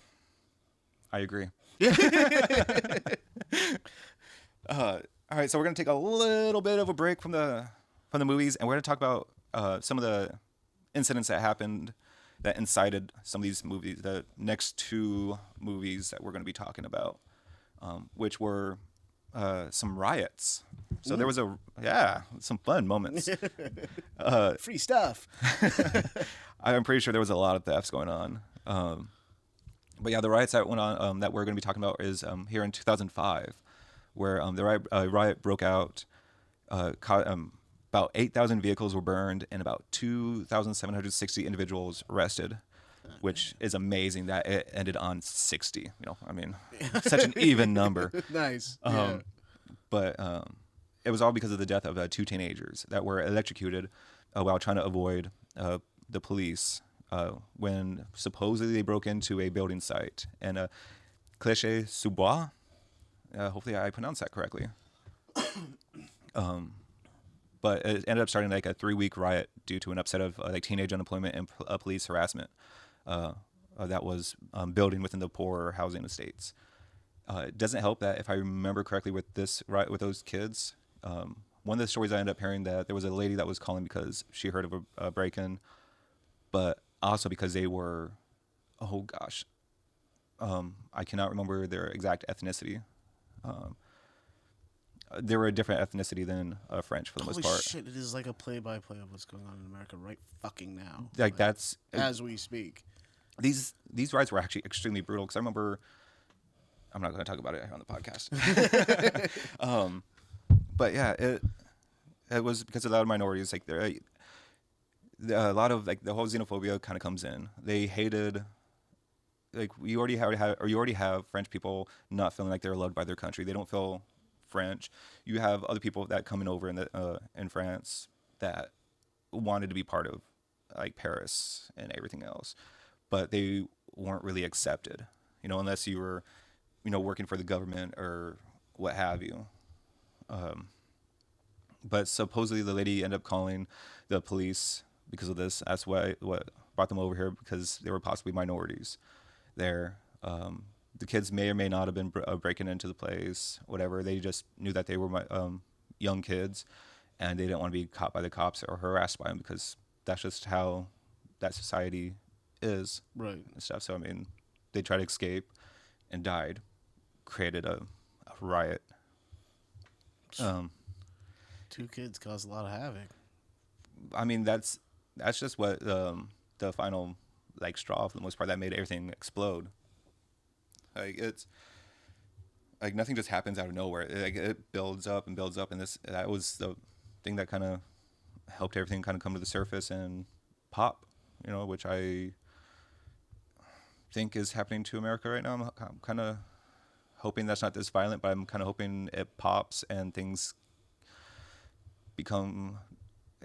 I agree. All right, so we're gonna take a little bit of a break from the movies, and we're gonna talk about some of the incidents that happened that incited some of these movies. The next two movies that we're gonna be talking about, which were some riots. So there was some fun moments. free stuff. I'm pretty sure there was a lot of thefts going on. But yeah, the riots that went on that we're going to be talking about is here in 2005, where the riot broke out. About 8,000 vehicles were burned and about 2,760 individuals arrested, which is amazing that it ended on 60. You know, I mean, such an even number. Nice. But it was all because of the death of two teenagers that were electrocuted while trying to avoid the police when supposedly they broke into a building site in Clichy-sous-Bois. Hopefully I pronounced that correctly. But it ended up starting like a 3-week riot due to an upset of like teenage unemployment and police harassment that was building within the poor housing estates. It doesn't help that if I remember correctly with this riot with those kids, one of the stories I ended up hearing that there was a lady that was calling because she heard of a break-in, but also because they were, I cannot remember their exact ethnicity. They were a different ethnicity than French for the most part. Holy shit, it is like a play-by-play of what's going on in America right fucking now. Like that's as we speak. These riots were actually extremely brutal because I remember. I'm not going to talk about it on the podcast. But yeah, it was because a lot of minorities, like a lot of like the whole xenophobia kind of comes in. They hated, like you already have French people not feeling like they're loved by their country. They don't feel French. You have other people that coming over in France that wanted to be part of like Paris and everything else, but they weren't really accepted, unless you were, working for the government or what have you. But supposedly the lady ended up calling the police because of this. That's what brought them over here, because they were possibly minorities there. The kids may or may not have been breaking into the place, whatever. They just knew that they were young kids, and they didn't want to be caught by the cops or harassed by them, because that's just how that society is, Right. and stuff. So I mean, they tried to escape and died, created a riot. 2 kids cause a lot of havoc. I mean, that's just what the final like straw for the most part that made everything explode. Like it's like nothing just happens out of nowhere. It builds up and builds up, and that was the thing that kind of helped everything kind of come to the surface and pop. Which I think is happening to America right now. I'm kind of hoping that's not this violent, but I'm kind of hoping it pops and things become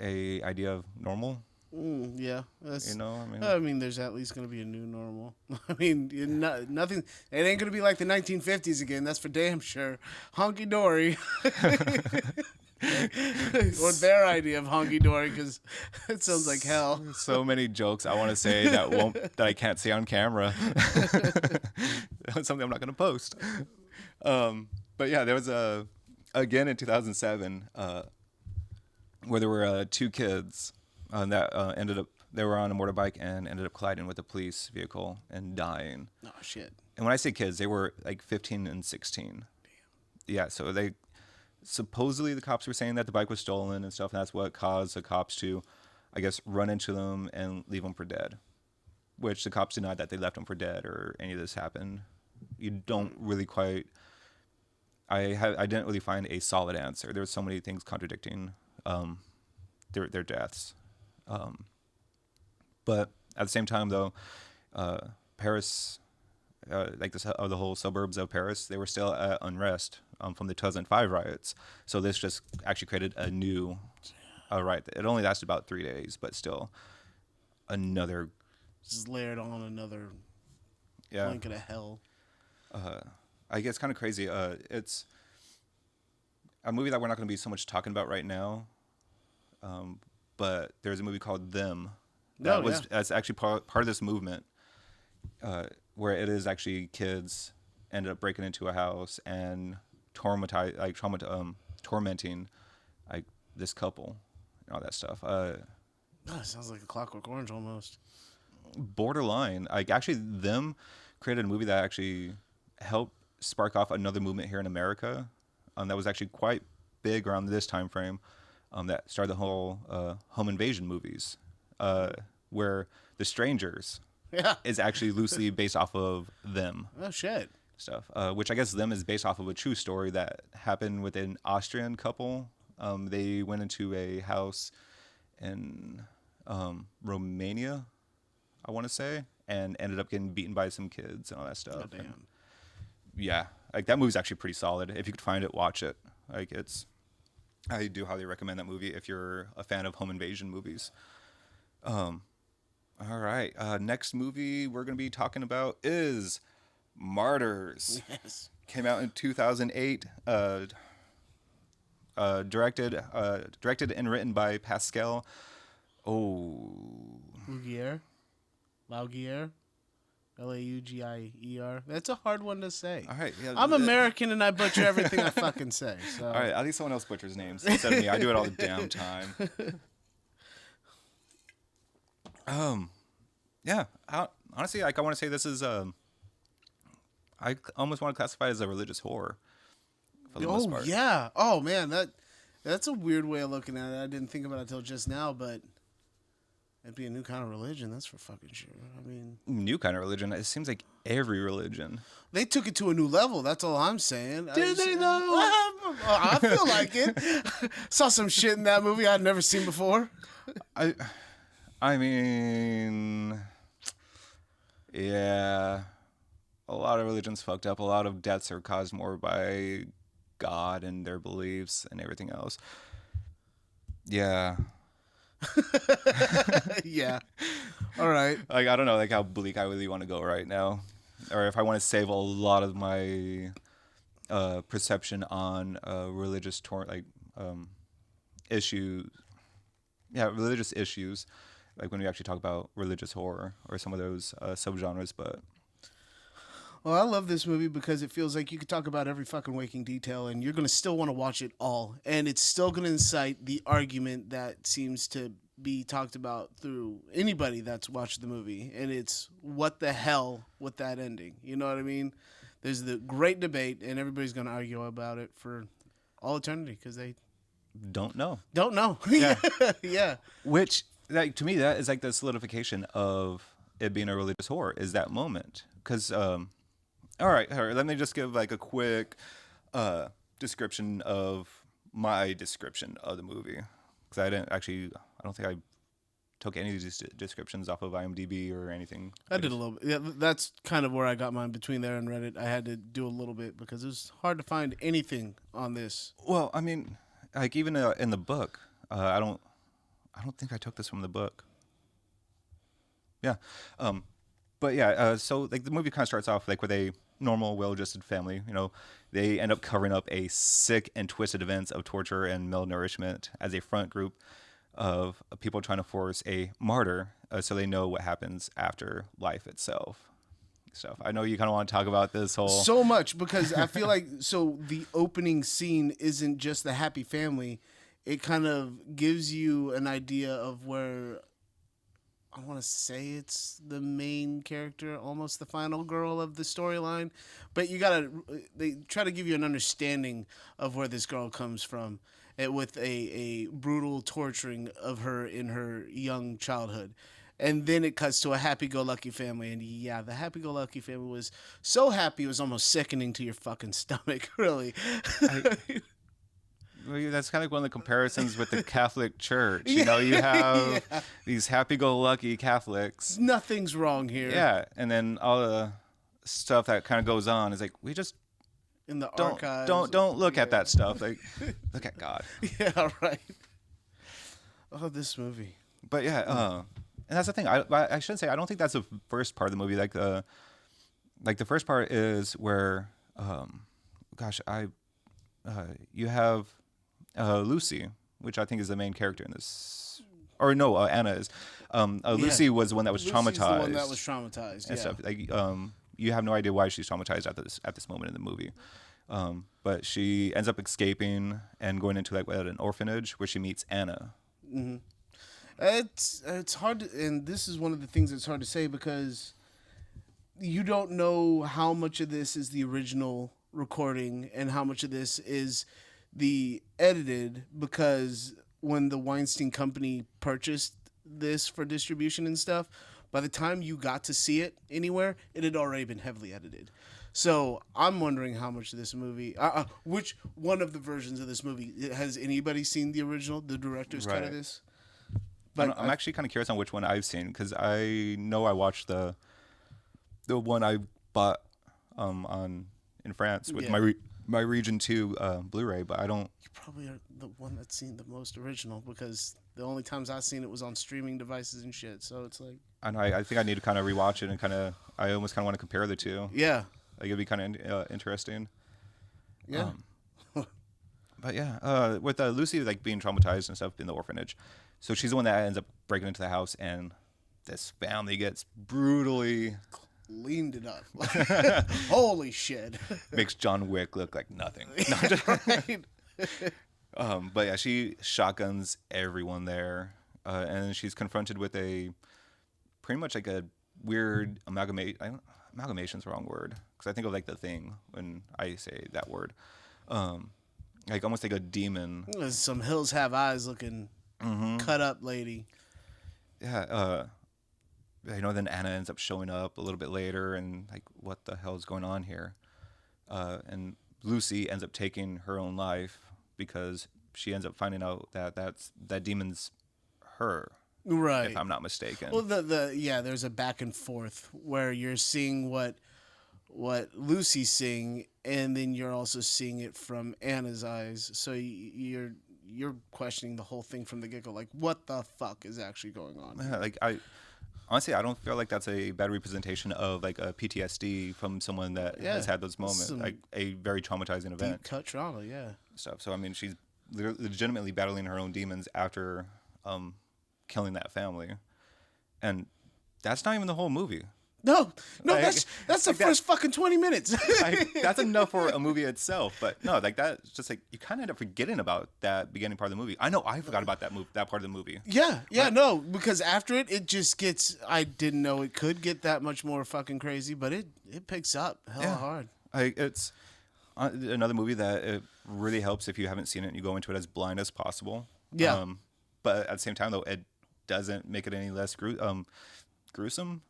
a idea of normal. Yeah, I mean, there's at least going to be a new normal. I mean, nothing. It ain't going to be like the 1950s again. That's for damn sure. Honky dory, or their idea of honky dory, because it sounds like hell. So many jokes I want to say that I can't say on camera. That's something I'm not going to post. But yeah, there was again in 2007 where there were 2 kids. That they were on a motorbike and ended up colliding with a police vehicle and dying. Oh, shit. And when I say kids, they were like 15 and 16. Damn. Yeah, so supposedly the cops were saying that the bike was stolen and stuff, and that's what caused the cops to, I guess, run into them and leave them for dead. Which the cops denied that they left them for dead or any of this happened. You don't really quite... I didn't really find a solid answer. There were so many things contradicting their deaths. But at the same time, though, Paris, like the whole suburbs of Paris, they were still at unrest from the 2005 riots. So this just actually created a new riot. It only lasted about 3 days, but still another... Just layered on another blanket of hell. I guess it's kind of crazy. It's a movie that we're not going to be so much talking about right now. But there's a movie called Them that's actually part of this movement, where it is actually kids ended up breaking into a house and tormenting like this couple and all that stuff. It sounds like a Clockwork Orange almost. Borderline. Like actually, Them created a movie that actually helped spark off another movement here in America. That was actually quite big around this time frame. That started the whole home invasion movies, where The Strangers is actually loosely based off of Them. Oh, shit. Stuff, which I guess Them is based off of a true story that happened with an Austrian couple. They went into a house in Romania, I want to say, and ended up getting beaten by some kids and all that stuff. Oh, damn. And yeah, like that movie's actually pretty solid. If you could find it, watch it. Like I do highly recommend that movie if you're a fan of home invasion movies. All right. Next movie we're going to be talking about is Martyrs. Yes. Came out in 2008. Directed and written by Pascal. Laugier. Laugier. That's a hard one to say. All right. Yeah, I'm American and I butcher everything I fucking say. So. All right. At least someone else butchers names instead of me. I do it all the damn time. Yeah. Honestly, like I want to say this is I almost want to classify it as a religious horror. For the most part. Yeah. Oh man, that's a weird way of looking at it. I didn't think about it until just now, but it'd be a new kind of religion. That's for fucking sure. I mean, new kind of religion. It seems like every religion. They took it to a new level. That's all I'm saying. Did they though? I feel like it. Saw some shit in that movie I'd never seen before. I mean, yeah, a lot of religions fucked up. A lot of deaths are caused more by God and their beliefs and everything else. Yeah. Yeah. All right. Like, I don't know, like how bleak I really want to go right now, or if I want to save a lot of my perception on religious issues. Yeah, religious issues, like when we actually talk about religious horror or some of those subgenres. But Well, I love this movie because it feels like you could talk about every fucking waking detail and you're going to still want to watch it all. And it's still going to incite the argument that seems to be talked about through anybody that's watched the movie. And it's what the hell with that ending? You know what I mean? There's the great debate and everybody's going to argue about it for all eternity because they don't know. don't know. Yeah. Yeah. Which, like, to me, that is like the solidification of it being a religious horror, is that moment. Because, all right, let me just give like a quick description of my description of the movie. Because I don't think I took any of these descriptions off of IMDb or anything. I did a little bit. Yeah, that's kind of where I got mine between there and Reddit. I had to do a little bit because it was hard to find anything on this. Well, I mean, like even in the book, I don't think I took this from the book. Yeah, but yeah, so like the movie kind of starts off like with a normal, well-adjusted family. You know, they end up covering up a sick and twisted events of torture and malnourishment as a front group of people trying to force a martyr, so they know what happens after life itself. Stuff. I know you kind of want to talk about this whole so much because I feel like the opening scene isn't just the happy family. It kind of gives you an idea of where I want to say it's the main character, almost the final girl of the storyline, but they try to give you an understanding of where this girl comes from, with a brutal torturing of her in her young childhood. And then it cuts to a happy-go-lucky family. And yeah, the happy-go-lucky family was so happy it was almost sickening to your fucking stomach, really. Well, that's kind of like one of the comparisons with the Catholic Church. You know, you have these happy-go-lucky Catholics. Nothing's wrong here. Yeah, and then all the stuff that kind of goes on is like, we just In the don't archives. don't look at that stuff. Like, look at God. Yeah, right. Oh, this movie. But yeah, and that's the thing. I shouldn't say. I don't think that's the first part of the movie. Like the first part is where, you have Lucy, which I think is the main character in this. Or no, Anna is. Lucy was the one that was Lucy's traumatized. the one that was traumatized. And Yeah. stuff. Like, you have no idea why she's traumatized at this moment in the movie. But she ends up escaping and going into like an orphanage where she meets Anna. Mm-hmm. It's hard to, and this is one of the things that's hard to say because you don't know how much of this is the original recording and how much of this is the edited, because when the Weinstein Company purchased this for distribution and stuff, by the time you got to see it anywhere, it had already been heavily edited. So I'm wondering how much of this movie, which one of the versions of this movie, has anybody seen the original, the director's cut of Right. this? But I'm actually kind of curious on which one I've seen, because I know I watched the one I bought in France with my Region 2 Blu-ray, but I don't. You probably are the one that's seen the most original, because the only times I've seen it was on streaming devices and shit. So it's like, I know. I think I need to kind of rewatch it and I almost kind of want to compare the two. yeah, Like, it'd be kind of interesting. yeah. But yeah, with Lucy like being traumatized and stuff in the orphanage, so she's the one that ends up breaking into the house, and this family gets brutally Leaned it up. Holy shit. makes John Wick look like nothing. Right. But yeah, she shotguns everyone there, and she's confronted with a pretty much like a weird amalgamation's the wrong word, because I think of like The Thing when I say that word, like almost like a demon. There's some Hills Have Eyes looking cut up lady. Yeah, then Anna ends up showing up a little bit later, and like, what the hell is going on here? And Lucy ends up taking her own life because she ends up finding out that that demon's her, Right. if I'm not mistaken. Well, there's a back and forth where you're seeing what Lucy's seeing, and then you're also seeing it from Anna's eyes. So you're you're questioning the whole thing from the get go. Like, what the fuck is actually going on? Yeah, like honestly, I don't feel like that's a bad representation of like a PTSD from someone that has had those moments, some like a very traumatizing event. Deep cut trauma, yeah. Stuff. So I mean, she's legitimately battling her own demons after killing that family, and that's not even the whole movie. No, Like, that's the first fucking 20 minutes. Like, that's enough for a movie itself, but no, like that's just like you kind of end up forgetting about that beginning part of the movie. I know I forgot about that part of the movie. Yeah, no, because after it just gets. I didn't know it could get that much more fucking crazy, but it picks up hella hard. It's another movie that it really helps if you haven't seen it and you go into it as blind as possible. Yeah. But at the same time, though, it doesn't make it any less gruesome.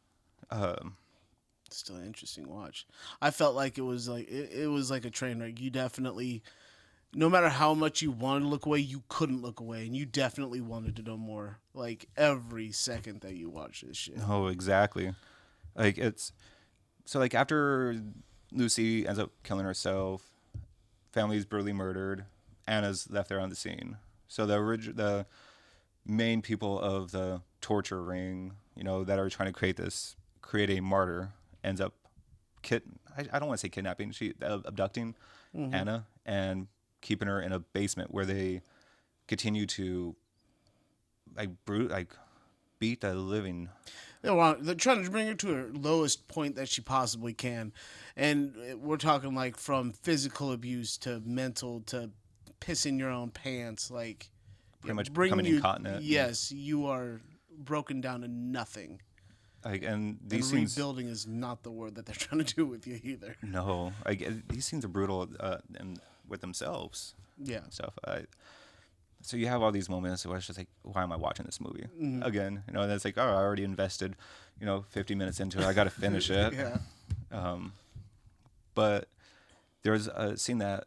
Still an interesting watch. I felt like it was like it was like a train wreck. You definitely, no matter how much you wanted to look away, you couldn't look away, and you definitely wanted to know more. Like every second that you watch this shit. Oh, exactly. Like it's so like after Lucy ends up killing herself, family's brutally murdered, Anna's left there on the scene. So the main people of the torture ring, that are trying to create a martyr, ends up I don't want to say kidnapping, abducting Anna and keeping her in a basement where they continue to beat the living. They're trying to bring her to her lowest point that she possibly can, and we're talking like from physical abuse to mental to pissing your own pants, like pretty much becoming incontinent. Yes, you are broken down to nothing. Like, and these scenes, rebuilding is not the word that they're trying to do with you either. No, these scenes are brutal and with themselves. Yeah, and stuff. So you have all these moments where it's just like, why am I watching this movie again? And it's like, oh, I already invested, 50 minutes into it. I got to finish it. Yeah. But there's a scene that,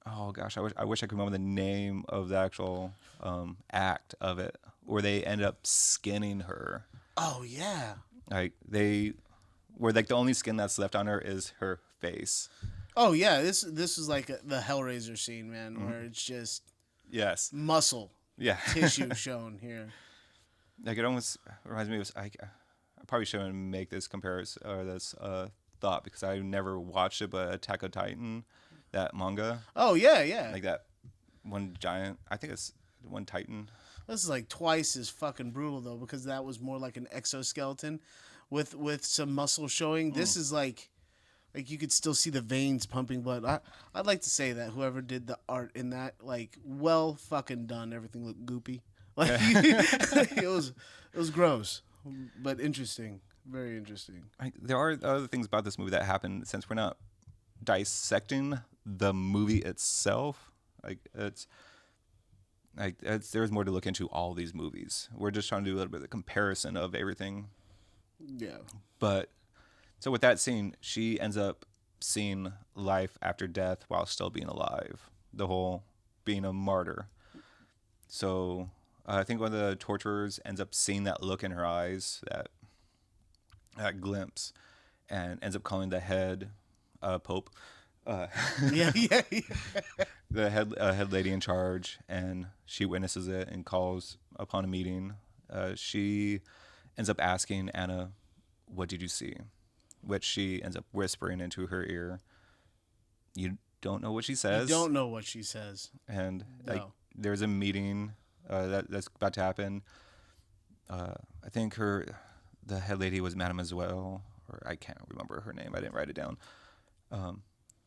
oh gosh, I wish I could remember the name of the actual act of it, where they end up skinning her. Oh yeah. Like where like the only skin that's left on her is her face. Oh yeah, this is like the Hellraiser scene, man, where it's just muscle, tissue shown here. Like it almost reminds me of I probably shouldn't make this comparison or this thought because I never watched it, but Attack on Titan, that manga. Oh yeah. Like that one giant. I think it's one Titan. This is like twice as fucking brutal though, because that was more like an exoskeleton with some muscle showing. This is like you could still see the veins pumping blood. I'd like to say that whoever did the art in that, like, well fucking done. Everything looked goopy. Like it was gross, but interesting. Very interesting. There are other things about this movie that happen since we're not dissecting the movie itself. There's more to look into all these movies. We're just trying to do a little bit of comparison of everything. Yeah. But so with that scene, she ends up seeing life after death while still being alive. The whole being a martyr. So I think one of the torturers ends up seeing that look in her eyes, that glimpse, and ends up calling the head Pope. Yeah. The head lady in charge, and she witnesses it and calls upon a meeting. She ends up asking Anna, "What did you see?" Which she ends up whispering into her ear. You don't know what she says. You don't know what she says. And there's a meeting that's about to happen. I think the head lady was Mademoiselle, or I can't remember her name. I didn't write it down.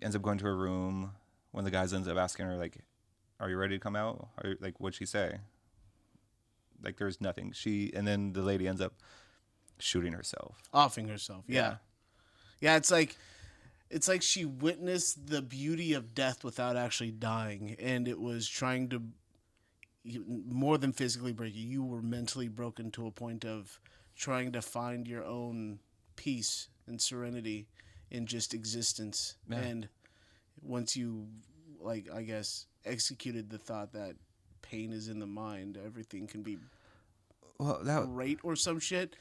Ends up going to her room. One of the guys ends up asking her, like, "Are you ready to come out?" What'd she say? Like, there's nothing. And then the lady ends up shooting herself. Offing herself. Yeah. Yeah, it's like she witnessed the beauty of death without actually dying, and it was trying to more than physically break you. You were mentally broken to a point of trying to find your own peace and serenity in just existence. Yeah. And once you, I guess, executed the thought that pain is in the mind, everything can be great or some shit.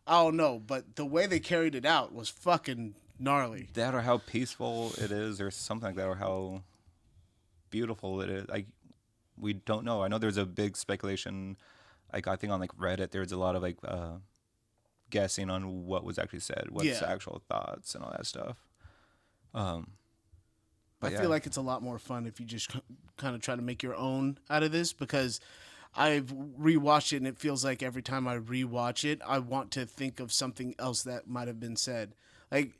I don't know, but the way they carried it out was fucking gnarly. That or how peaceful it is or something like that, or how beautiful it is. Like, we don't know. I know there's a big speculation, like I think on like Reddit, there's a lot of like guessing on what was actually said, what's the actual thoughts and all that stuff. I feel like it's a lot more fun if you just kind of try to make your own out of this, because I've rewatched it and it feels like every time I rewatch it, I want to think of something else that might have been said. Like,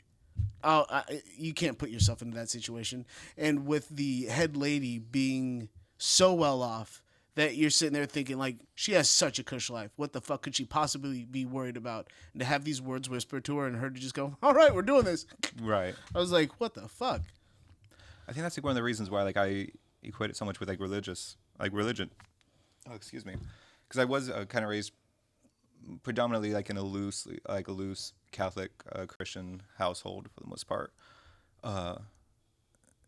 you can't put yourself into that situation. And with the head lady being so well off that you're sitting there thinking, like, she has such a cush life. What the fuck could she possibly be worried about? And to have these words whispered to her and her to just go, all right, we're doing this. Right. I was like, what the fuck? I think that's like one of the reasons why like I equate it so much with like religion. Oh, excuse me, because I was kind of raised predominantly like in a loose Catholic Christian household for the most part.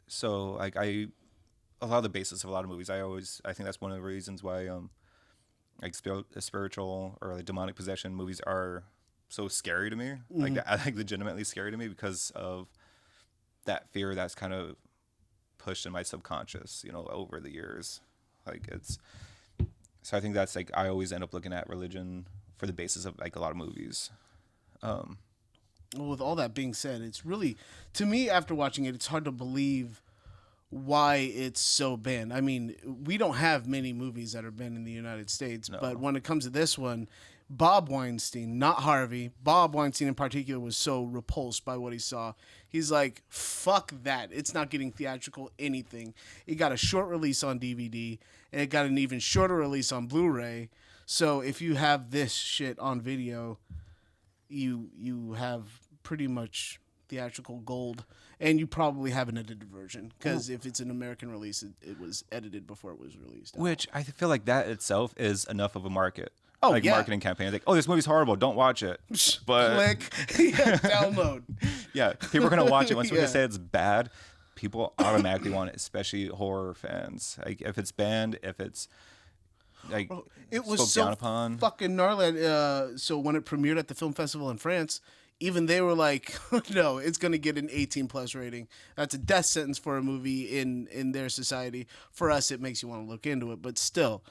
So like a lot of the basis of a lot of movies, I think that's one of the reasons why like spiritual or like demonic possession movies are so scary to me. Like legitimately scary to me because of that fear that's kind of pushed in my subconscious, over the years. Like so I think that's like I always end up looking at religion for the basis of like a lot of movies. Well, with all that being said, it's really, to me, after watching it, it's hard to believe why it's so banned. I mean, we don't have many movies that are banned in the United States, but when it comes to this one, Bob Weinstein, not Harvey, Bob Weinstein in particular was so repulsed by what he saw. He's like, fuck that. It's not getting theatrical anything. It got a short release on DVD, and it got an even shorter release on Blu-ray. So if you have this shit on video, you have pretty much theatrical gold, and you probably have an edited version, because if it's an American release, it was edited before it was released. Which I feel like that itself is enough of a marketing campaign. Like, oh, this movie's horrible, don't watch it. But click, download. Yeah, people are gonna watch it. Once we say it's bad, people automatically want it, especially horror fans. Like if it's banned, if it's like it was so down upon. Fucking gnarly. So when it premiered at the film festival in France, even they were like, no, it's going to get an 18+ rating. That's a death sentence for a movie in their society. For us, it makes you want to look into it. But still,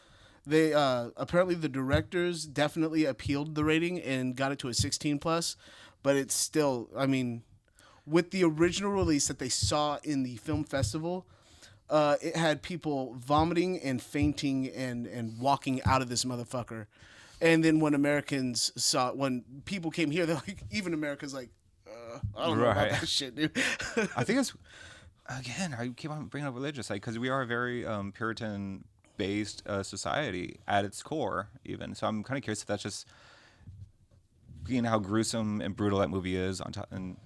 they apparently the directors definitely appealed the rating and got it to a 16+. But it's still, I mean, with the original release that they saw in the film festival, it had people vomiting and fainting and walking out of this motherfucker. And then when when people came here, they're like, even America's like, I don't know about that shit, dude. I think it's, again, I keep on bringing up religious, like, because we are a very Puritan-based society at its core, even. So I'm kind of curious if that's just being how gruesome and brutal that movie is on top. And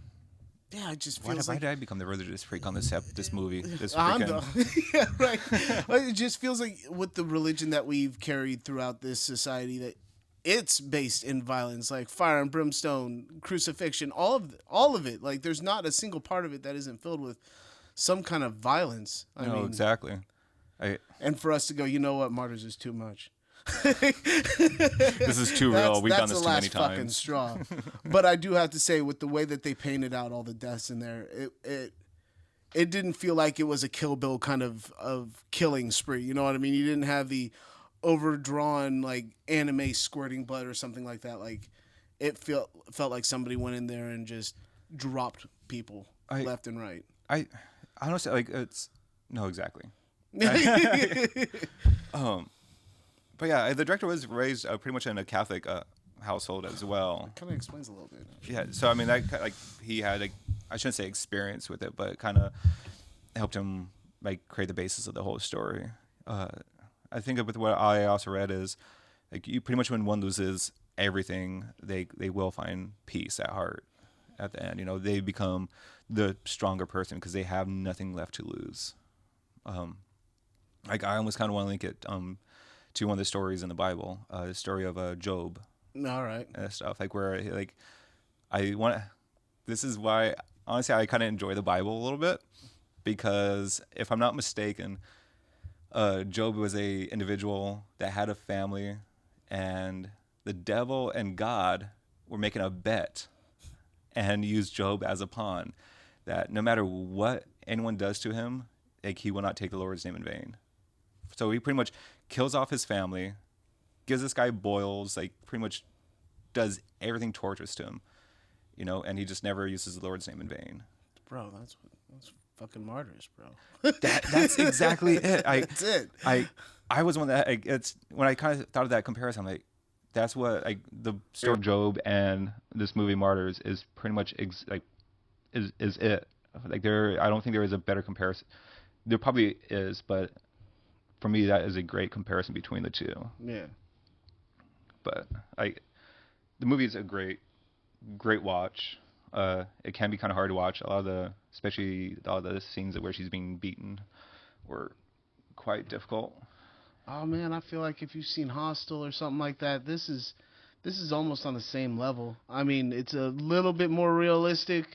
yeah, it just feels why did I become the religious freak on this movie? Yeah, right. It just feels like with the religion that we've carried throughout this society, that it's based in violence, like fire and brimstone, crucifixion, all of it. Like there's not a single part of it that isn't filled with some kind of violence. I mean, exactly. And for us to go, you know what, Martyrs is too much. This is too real. We've done this too many times. Fucking straw. But I do have to say, with the way that they painted out all the deaths in there, it didn't feel like it was a Kill Bill kind of killing spree. You know what I mean? You didn't have the overdrawn like anime squirting blood or something like that. Like it felt like somebody went in there and just dropped people left and right. I honestly like it's no exactly. But yeah, the director was raised pretty much in a Catholic household as well. Kind of explains a little bit. Yeah, so I mean, that like he had like I shouldn't say experience with it, but it kind of helped him like create the basis of the whole story. I think with what I also read is like you pretty much when one loses everything, they will find peace at heart at the end. You know, they become the stronger person because they have nothing left to lose. Like I almost kind of want to link it to one of the stories in the Bible, the story of Job. All right. And stuff like where like this is why honestly I kind of enjoy the Bible a little bit, because if I'm not mistaken, Job was a individual that had a family, and the devil and God were making a bet and used Job as a pawn, that no matter what anyone does to him, like he will not take the Lord's name in vain. So he pretty much kills off his family, gives this guy boils, like pretty much does everything torturous to him, and he just never uses the Lord's name in vain. Bro, that's fucking Martyrs, bro. That's exactly it. That's it. I was one that it's when I kind of thought of that comparison, I'm like, that's what the story of Job and this movie Martyrs is pretty much is it. Like I don't think there is a better comparison. There probably is, but for me that is a great comparison between the two. Yeah. But the movie is a great watch. It can be kind of hard to watch. Especially all the scenes where she's being beaten were quite difficult. Oh man, I feel like if you've seen Hostel or something like that, this is almost on the same level. I mean, it's a little bit more realistic.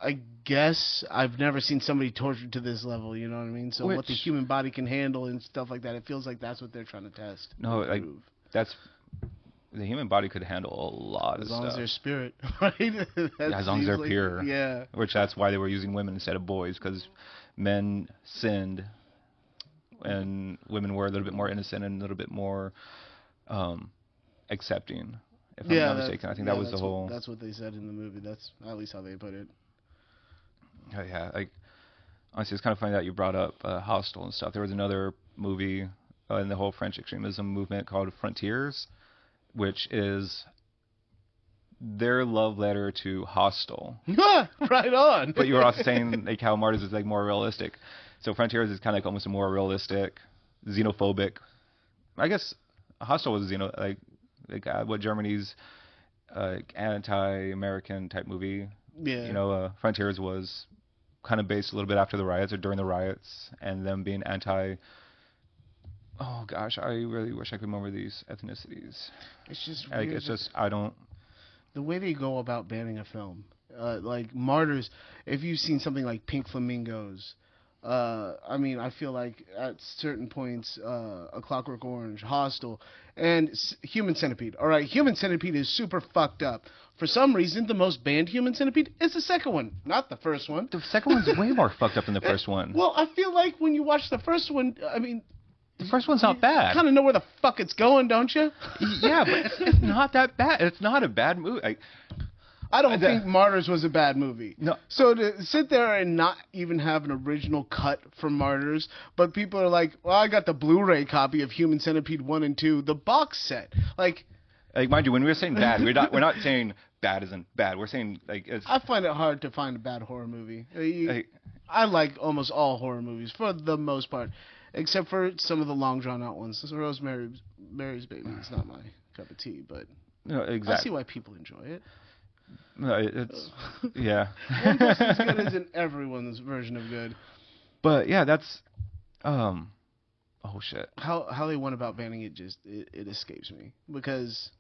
I guess I've never seen somebody tortured to this level, you know what I mean? So what the human body can handle and stuff like that, it feels like that's what they're trying to test. No, that's the human body could handle a lot of stuff. As long as they're spirit, right? As long as they're pure. Yeah. Which that's why they were using women instead of boys, because men sinned and women were a little bit more innocent and a little bit more accepting. If I'm not mistaken, I think that was the whole. That's what they said in the movie. That's at least how they put it. Oh, yeah, honestly, it's kind of funny that you brought up Hostel and stuff. There was another movie in the whole French extremism movement called Martyrs, which is their love letter to Hostel. Right on. But you were also saying how Martyrs is more realistic. So Frontiers is kind of almost a more realistic, xenophobic. I guess Hostel was what Germany's anti-American type movie. Yeah. Frontiers was kind of based a little bit after the riots or during the riots, and them being anti. Oh gosh, I really wish I could remember these ethnicities. It's just weird. It's just I don't. The way they go about banning a film, like Martyrs. If you've seen something like Pink Flamingos, I mean, I feel like at certain points, A Clockwork Orange, Hostel, and Human Centipede. All right, Human Centipede is super fucked up. For some reason, the most banned Human Centipede is the second one, not the first one. The second one's way more fucked up than the first one. Well, I feel like when you watch the first one, I mean, the first one's not bad. You kind of know where the fuck it's going, don't you? Yeah, but it's not that bad. It's not a bad movie. I don't think Martyrs was a bad movie. No. So to sit there and not even have an original cut for Martyrs, but people are like, well, I got the Blu-ray copy of Human Centipede 1 and 2, the box set. Like mind you, when we're saying bad, we're not saying bad isn't bad. We're saying it's. I find it hard to find a bad horror movie. I like almost all horror movies for the most part, except for some of the long drawn out ones. So Rosemary's Baby is not my cup of tea, but no, exactly. I see why people enjoy it. No, it's yeah. One person's good isn't everyone's version of good. But yeah, that's oh shit. How they went about banning it it escapes me, because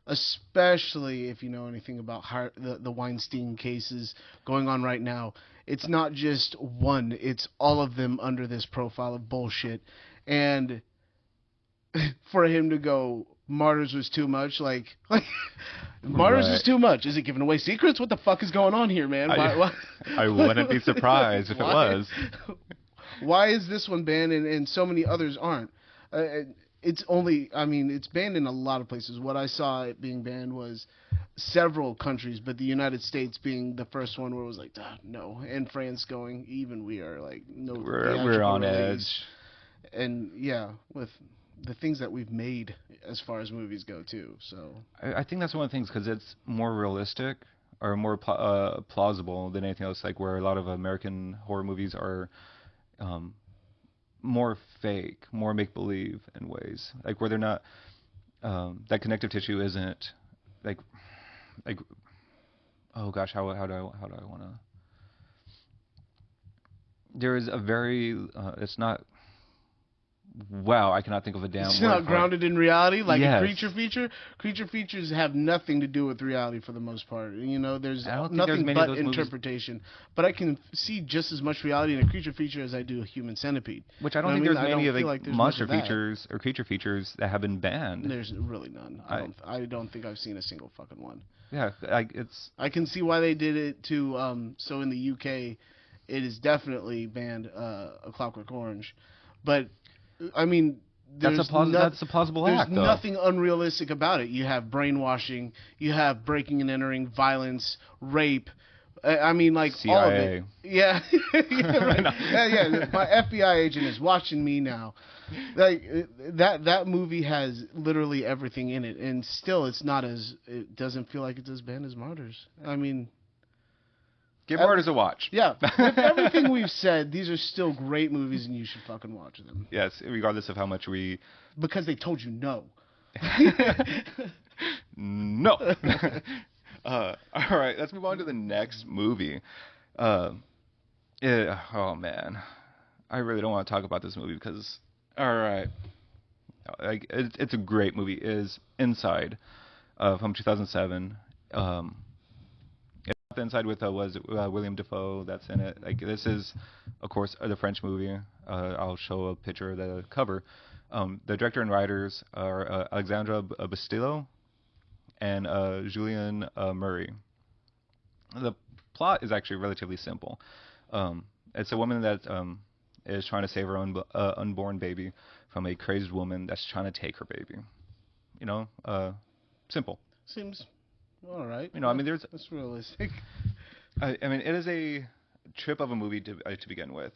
especially if you know anything about the Weinstein cases going on right now, it's not just one, it's all of them under this profile of bullshit. And for him to go, Martyrs was too much, like Martyrs is too much. Is it giving away secrets? What the fuck is going on here, man? Why? I wouldn't be surprised if it was. Why is this one banned and so many others aren't? It's banned in a lot of places. What I saw it being banned was several countries, but the United States being the first one where it was like, no. And France going, even we are like, no. We're on edge. And yeah, with the things that we've made as far as movies go too. So I think that's one of the things, because it's more realistic or more plausible than anything else. Like where a lot of American horror movies are more fake, more make believe in ways. Like where they're not that connective tissue isn't like oh gosh, how do I want to? There is a very it's not. Wow, I cannot think of a damn word. It's not grounded in reality, like yes. a creature feature. Creature features have nothing to do with reality for the most part. You know, there's nothing but interpretation. Movies. But I can see just as much reality in a creature feature as I do a Human Centipede. Which I don't think there's many of monster features or creature features that have been banned. There's really none. I don't think I've seen a single fucking one. Yeah, I can see why they did it to. So in the UK, it is definitely banned. A Clockwork Orange, but I mean, That's a plausible there's act, though. nothing unrealistic about it. You have brainwashing, you have breaking and entering, violence, rape. I mean, like CIA. all of it. Yeah, yeah, right. Yeah. My FBI agent is watching me now. Like that movie has literally everything in it, and still, it doesn't feel like it's as bad as Martyrs. I mean, Give Martyrs a watch. yeah. With everything we've said, these are still great movies, and you should fucking watch them. Yes, regardless of how much we... Because they told you no. No. All right, let's move on to the next movie. Oh, man. I really don't want to talk about this movie because... All right. It's a great movie. It is Inside from 2007. Inside with was William Dafoe that's in it. Like, this is, of course, the French movie. I'll show a picture of the cover. The director and writers are Alexandra Bastillo and Julian Murray. The plot is actually relatively simple. It's a woman that is trying to save her own unborn baby from a crazed woman that's trying to take her baby. You know, simple. Seems all right. You know, I mean, that's realistic. I mean, it is a trip of a movie to begin with.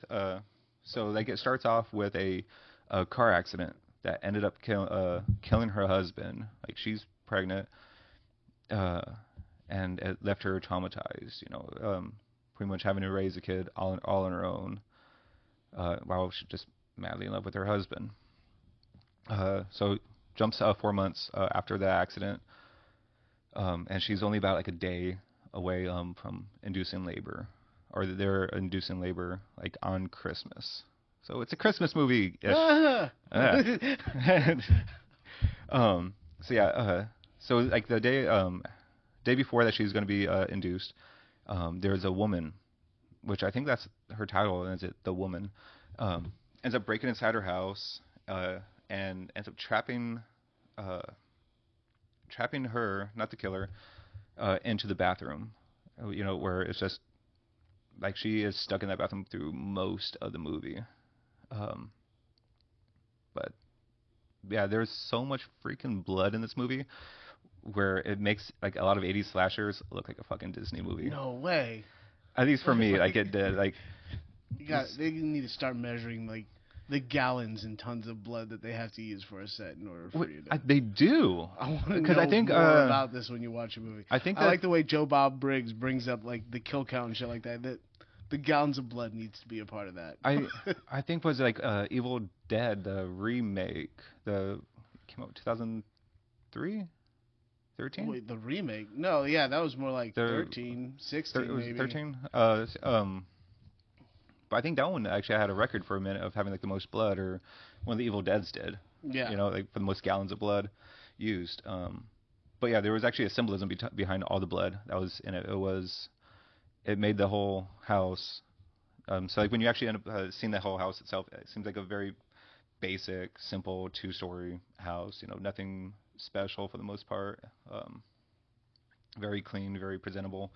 So like it starts off with a car accident that ended up killing her husband. Like, she's pregnant, and it left her traumatized. You know, pretty much having to raise a kid all on her own, while she's just madly in love with her husband. So jumps 4 months after the accident, and she's only about like a day away from inducing labor, or they're inducing labor like on Christmas. So it's a Christmas movie. So like the day before that she's going to be induced, there's a woman, which I think that's her title, is it The Woman, ends up breaking inside her house, and ends up trapping her, not the killer, into the bathroom. You know, where it's just like she is stuck in that bathroom through most of the movie. But yeah, there's so much freaking blood in this movie where it makes like a lot of 80s slashers look like a fucking Disney movie. No way. At least for me, like it did. Like, They need to start measuring like the gallons and tons of blood that they have to use for a set in order for you to... They do. I want to because know I think more about this when you watch a movie. I think I like the way Joe Bob Briggs brings up like the kill count and shit like that. That the gallons of blood needs to be a part of that. I think was like Evil Dead, the remake, came out 2003, 13. Wait, the remake? No, yeah, that was more like 13, 16 it was maybe. 13. But I think that one actually had a record for a minute of having like the most blood, or one of the Evil Deads did. Yeah. You know, like for the most gallons of blood used. But yeah, there was actually a symbolism behind all the blood that was in it. It made the whole house. So like when you actually end up seeing the whole house itself, it seems like a very basic, simple 2-story house. You know, nothing special for the most part. Very clean, very presentable.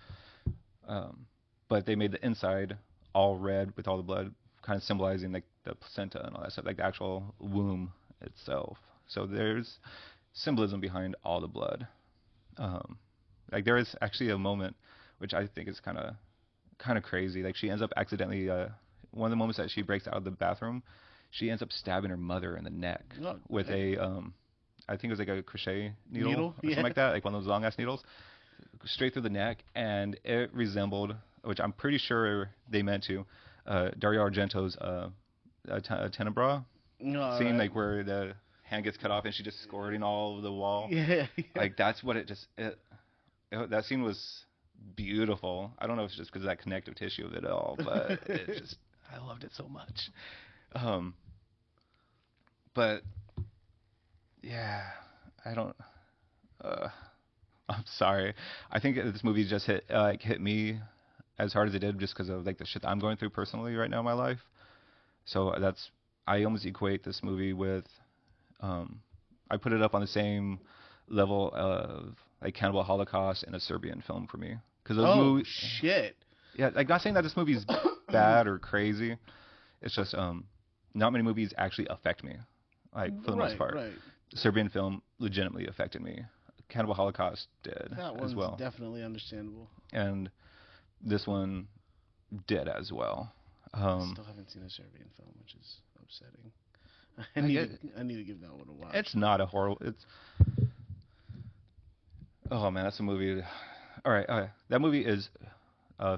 But they made the inside all red with all the blood, kind of symbolizing like the placenta and all that stuff, like the actual womb itself. So there's symbolism behind all the blood. Like there is actually a moment which I think is kind of crazy. Like she ends up accidentally, one of the moments that she breaks out of the bathroom, she ends up stabbing her mother in the neck with a, I think it was like a crochet needle or something like that, like one of those long ass needles, straight through the neck, and it resembled, which I'm pretty sure they meant to, Dario Argento's Tenebra scene, like where the hand gets cut off and she just squirting all over the wall. Yeah. Like that's what that scene was beautiful. I don't know if it's just because of that connective tissue of it all, but I loved it so much. But yeah, I'm sorry. I think this movie just hit me as hard as it did just because of like the shit that I'm going through personally right now in my life. So I almost equate this movie with, I put it up on the same level of like Cannibal Holocaust and a Serbian film for me. Cause those movies, shit. Yeah, like not saying that this movie is bad or crazy. It's just not many movies actually affect me, like for the most part. Right. Serbian film legitimately affected me. Cannibal Holocaust did That as one's well, definitely understandable. and this one did as well. I still haven't seen a Serbian film, which is upsetting. I need to give that one a watch. It's not a horrible. Oh man, that's a movie. All right, that movie is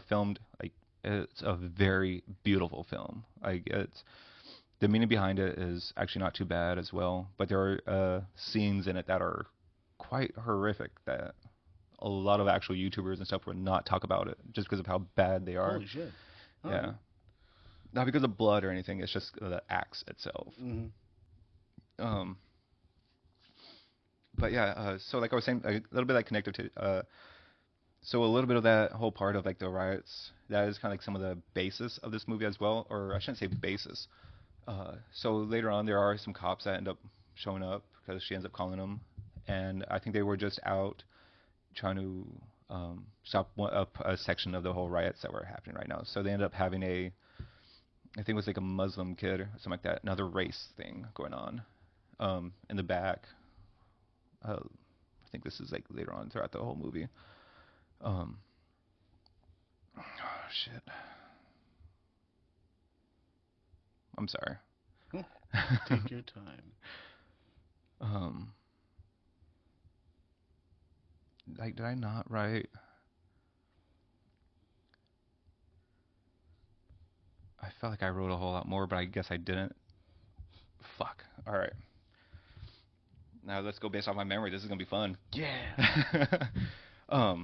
filmed like it's a very beautiful film. Like it's the meaning behind it is actually not too bad as well. But there are scenes in it that are quite horrific that a lot of actual YouTubers and stuff would not talk about it just because of how bad they are. Holy shit! Yeah, Alright. not because of blood or anything. It's just the acts itself. Mm-hmm. But yeah, so like I was saying, a little bit like connected to, so a little bit of that whole part of like the riots, that is kind of like some of the basis of this movie as well, or I shouldn't say basis. So later on, there are some cops that end up showing up because she ends up calling them, and I think they were just out trying to stop a section of the whole riots that were happening right now. So they end up having I think it was like a Muslim kid or something like that, another race thing going on in the back. I think this is like later on throughout the whole movie. Oh shit. I'm sorry. Take your time. Like, did I not write? I felt like I wrote a whole lot more, but I guess I didn't. Fuck. All right. Now let's go based off my memory. This is gonna be fun. Yeah. I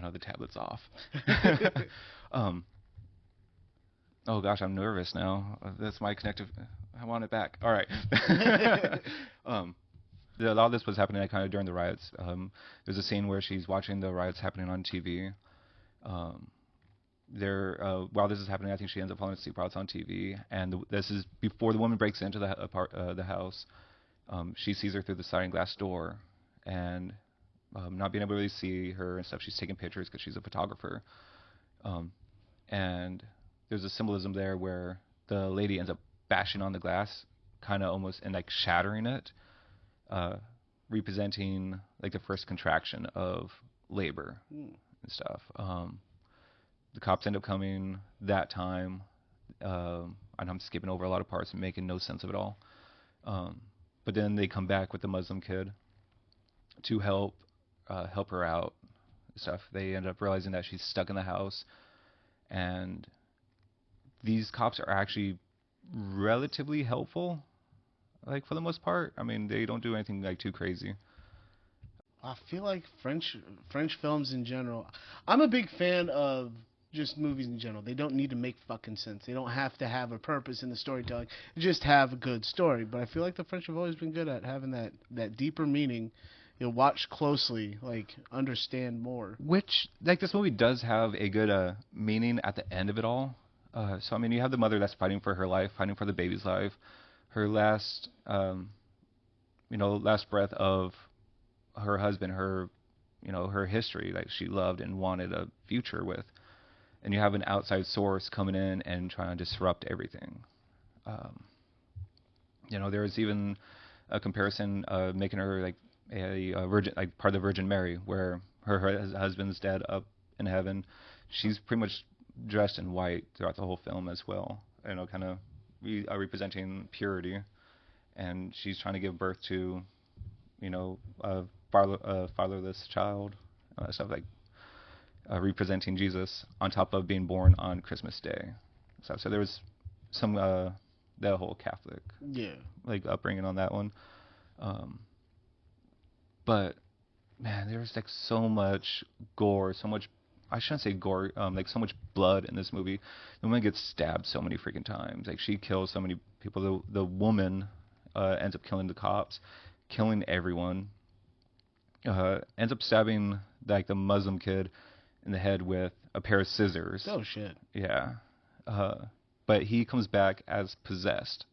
know the tablet's off. Oh gosh, I'm nervous now. That's my connective. I want it back. All right. A lot of this was happening kind of during the riots. There's a scene where she's watching the riots happening on TV. While this is happening, I think she ends up falling asleep while it's on TV. And this is before the woman breaks into the house. She sees her through the sliding glass door, and not being able to really see her and stuff, she's taking pictures because she's a photographer. And there's a symbolism there where the lady ends up bashing on the glass, kind of almost and like shattering it, representing like the first contraction of labor and stuff. The cops end up coming that time, and I'm skipping over a lot of parts and making no sense of it all. But then they come back with the Muslim kid to help her out and stuff. They end up realizing that she's stuck in the house, and these cops are actually relatively helpful, like for the most part. I mean, they don't do anything like too crazy. I feel like French films in general. I'm a big fan of just movies in general. They don't need to make fucking sense. They don't have to have a purpose in the storytelling. Just have a good story. But I feel like the French have always been good at having that deeper meaning. You'll watch closely, like understand more. Which, like, this movie does have a good meaning at the end of it all. So I mean, you have the mother that's fighting for her life, fighting for the baby's life. Her last breath of her husband, her history, like she loved and wanted a future with. And you have an outside source coming in and trying to disrupt everything. There was even a comparison making her like a virgin, like part of the Virgin Mary, where her husband's dead up in heaven. She's pretty much dressed in white throughout the whole film as well. Kind of representing purity, and she's trying to give birth to, a fatherless child, stuff like. Representing Jesus on top of being born on Christmas Day. So there was some that whole Catholic like upbringing on that one. But man, there's like so much gore, so much, I shouldn't say gore, like so much blood in this movie. The woman gets stabbed so many freaking times. Like she kills so many people. The woman ends up killing the cops, killing everyone. Ends up stabbing like the Muslim kid in the head with a pair of scissors. Oh shit. Yeah. But he comes back as possessed.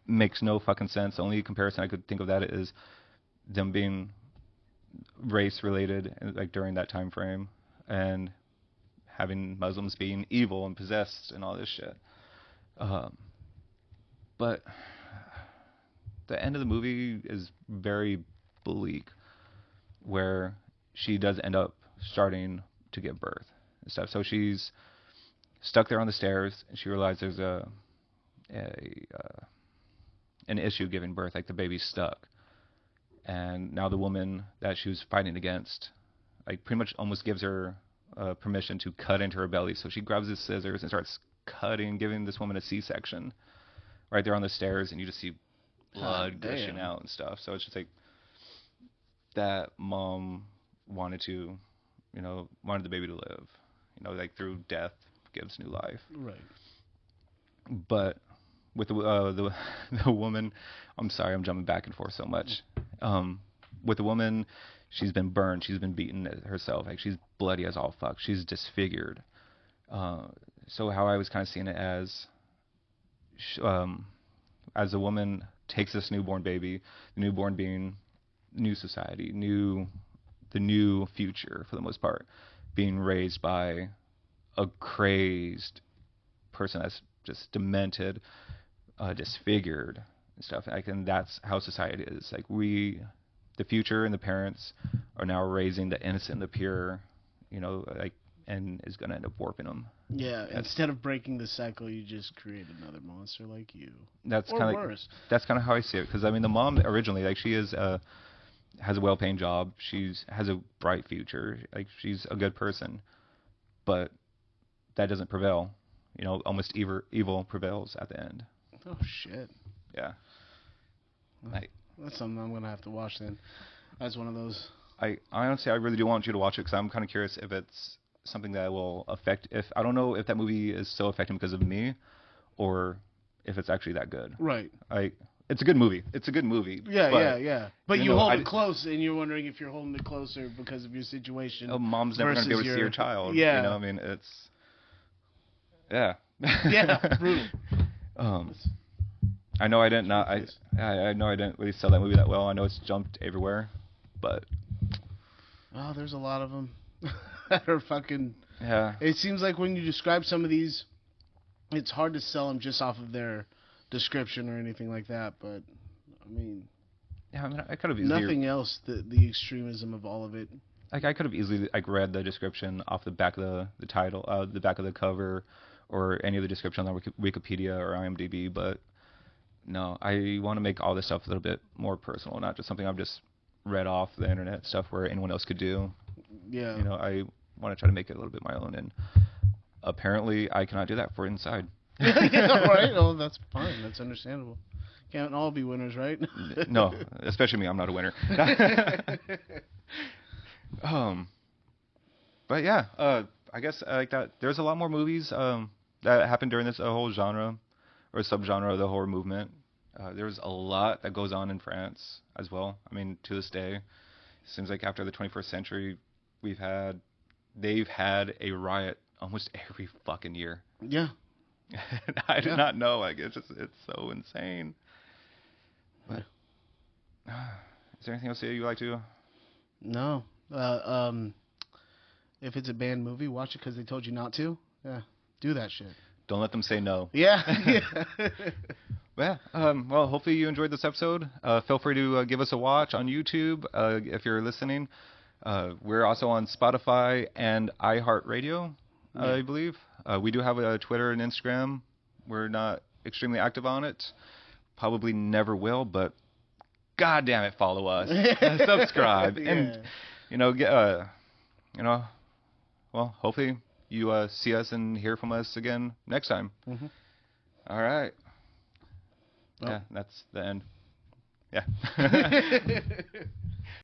Makes no fucking sense. The only comparison I could think of that is them being race related, like during that time frame, and having Muslims being evil and possessed and all this shit. But the end of the movie is very bleak, where she does end up starting to give birth and stuff. So she's stuck there on the stairs, and she realizes there's an issue giving birth, like the baby's stuck. And now the woman that she was fighting against, like, pretty much almost gives her permission to cut into her belly. So she grabs the scissors and starts cutting, giving this woman a C-section right there on the stairs, and you just see blood gushing out and stuff. So it's just like that mom wanted the baby to live, like through death gives new life. Right. But with the woman, I'm sorry, I'm jumping back and forth so much. With the woman, she's been burned, she's been beaten herself, like she's bloody as all fuck, she's disfigured. So how I was kind of seeing it as a woman takes this newborn baby, the newborn being new society, the new future for the most part, being raised by a crazed person that's just demented, disfigured and stuff. And that's how society is. Like the future and the parents are now raising the innocent, the pure, and is going to end up warping them. Yeah, instead of breaking the cycle, you just create another monster like you. That's or kind of worse. That's kind of how I see it. Because the mom originally, like, she has a well-paying job. Has a bright future. Like, she's a good person, but that doesn't prevail. Almost evil prevails at the end. Oh shit. Yeah. That's something I'm gonna have to watch then. That's one of those. I honestly, I really do want you to watch it, because I'm kind of curious if it's something that will affect. I don't know if that movie is so effective because of me, or if it's actually that good. Right. It's a good movie. It's a good movie. Yeah. But you hold it close, and you're wondering if you're holding it closer because of your situation. Oh, mom's never gonna be able to see her child. Yeah. It's. Yeah. Yeah. Brutal. I know I didn't I know I didn't really sell that movie that well. I know it's jumped everywhere, but. Oh, there's a lot of them that are fucking. Yeah. It seems like when you describe some of these, it's hard to sell them just off of their description or anything like that. But I mean. Yeah, I could have nothing else. The extremism of all of it. Like, I could have easily read the description off the back of the title, the back of the cover, or any of the description on Wikipedia or IMDb. But no, I want to make all this stuff a little bit more personal, not just something I've just read off the internet, stuff where anyone else could do. Yeah. I want to try to make it a little bit my own, and apparently I cannot do that for Inside. Yeah, right. Oh, that's fine. That's understandable. Can't all be winners, right? No, especially me. I'm not a winner. But yeah, I guess like that. There's a lot more movies that happened during this whole genre or subgenre of the horror movement. There's a lot that goes on in France as well. I mean, to this day, it seems like after the 21st century, they've had a riot almost every fucking year. Yeah. I did not know. Like, it's so insane. But is there anything else that you like to? No. If it's a banned movie, watch it because they told you not to. Yeah, do that shit. Don't let them say no. Yeah. Yeah. Well, hopefully you enjoyed this episode. Feel free to give us a watch on YouTube if you're listening. We're also on Spotify and iHeartRadio, I believe. We do have a Twitter and Instagram. We're not extremely active on it. Probably never will, but God damn it, follow us, subscribe, and well, hopefully you see us and hear from us again next time. Mm-hmm. All right. Oh. Yeah, that's the end. Yeah.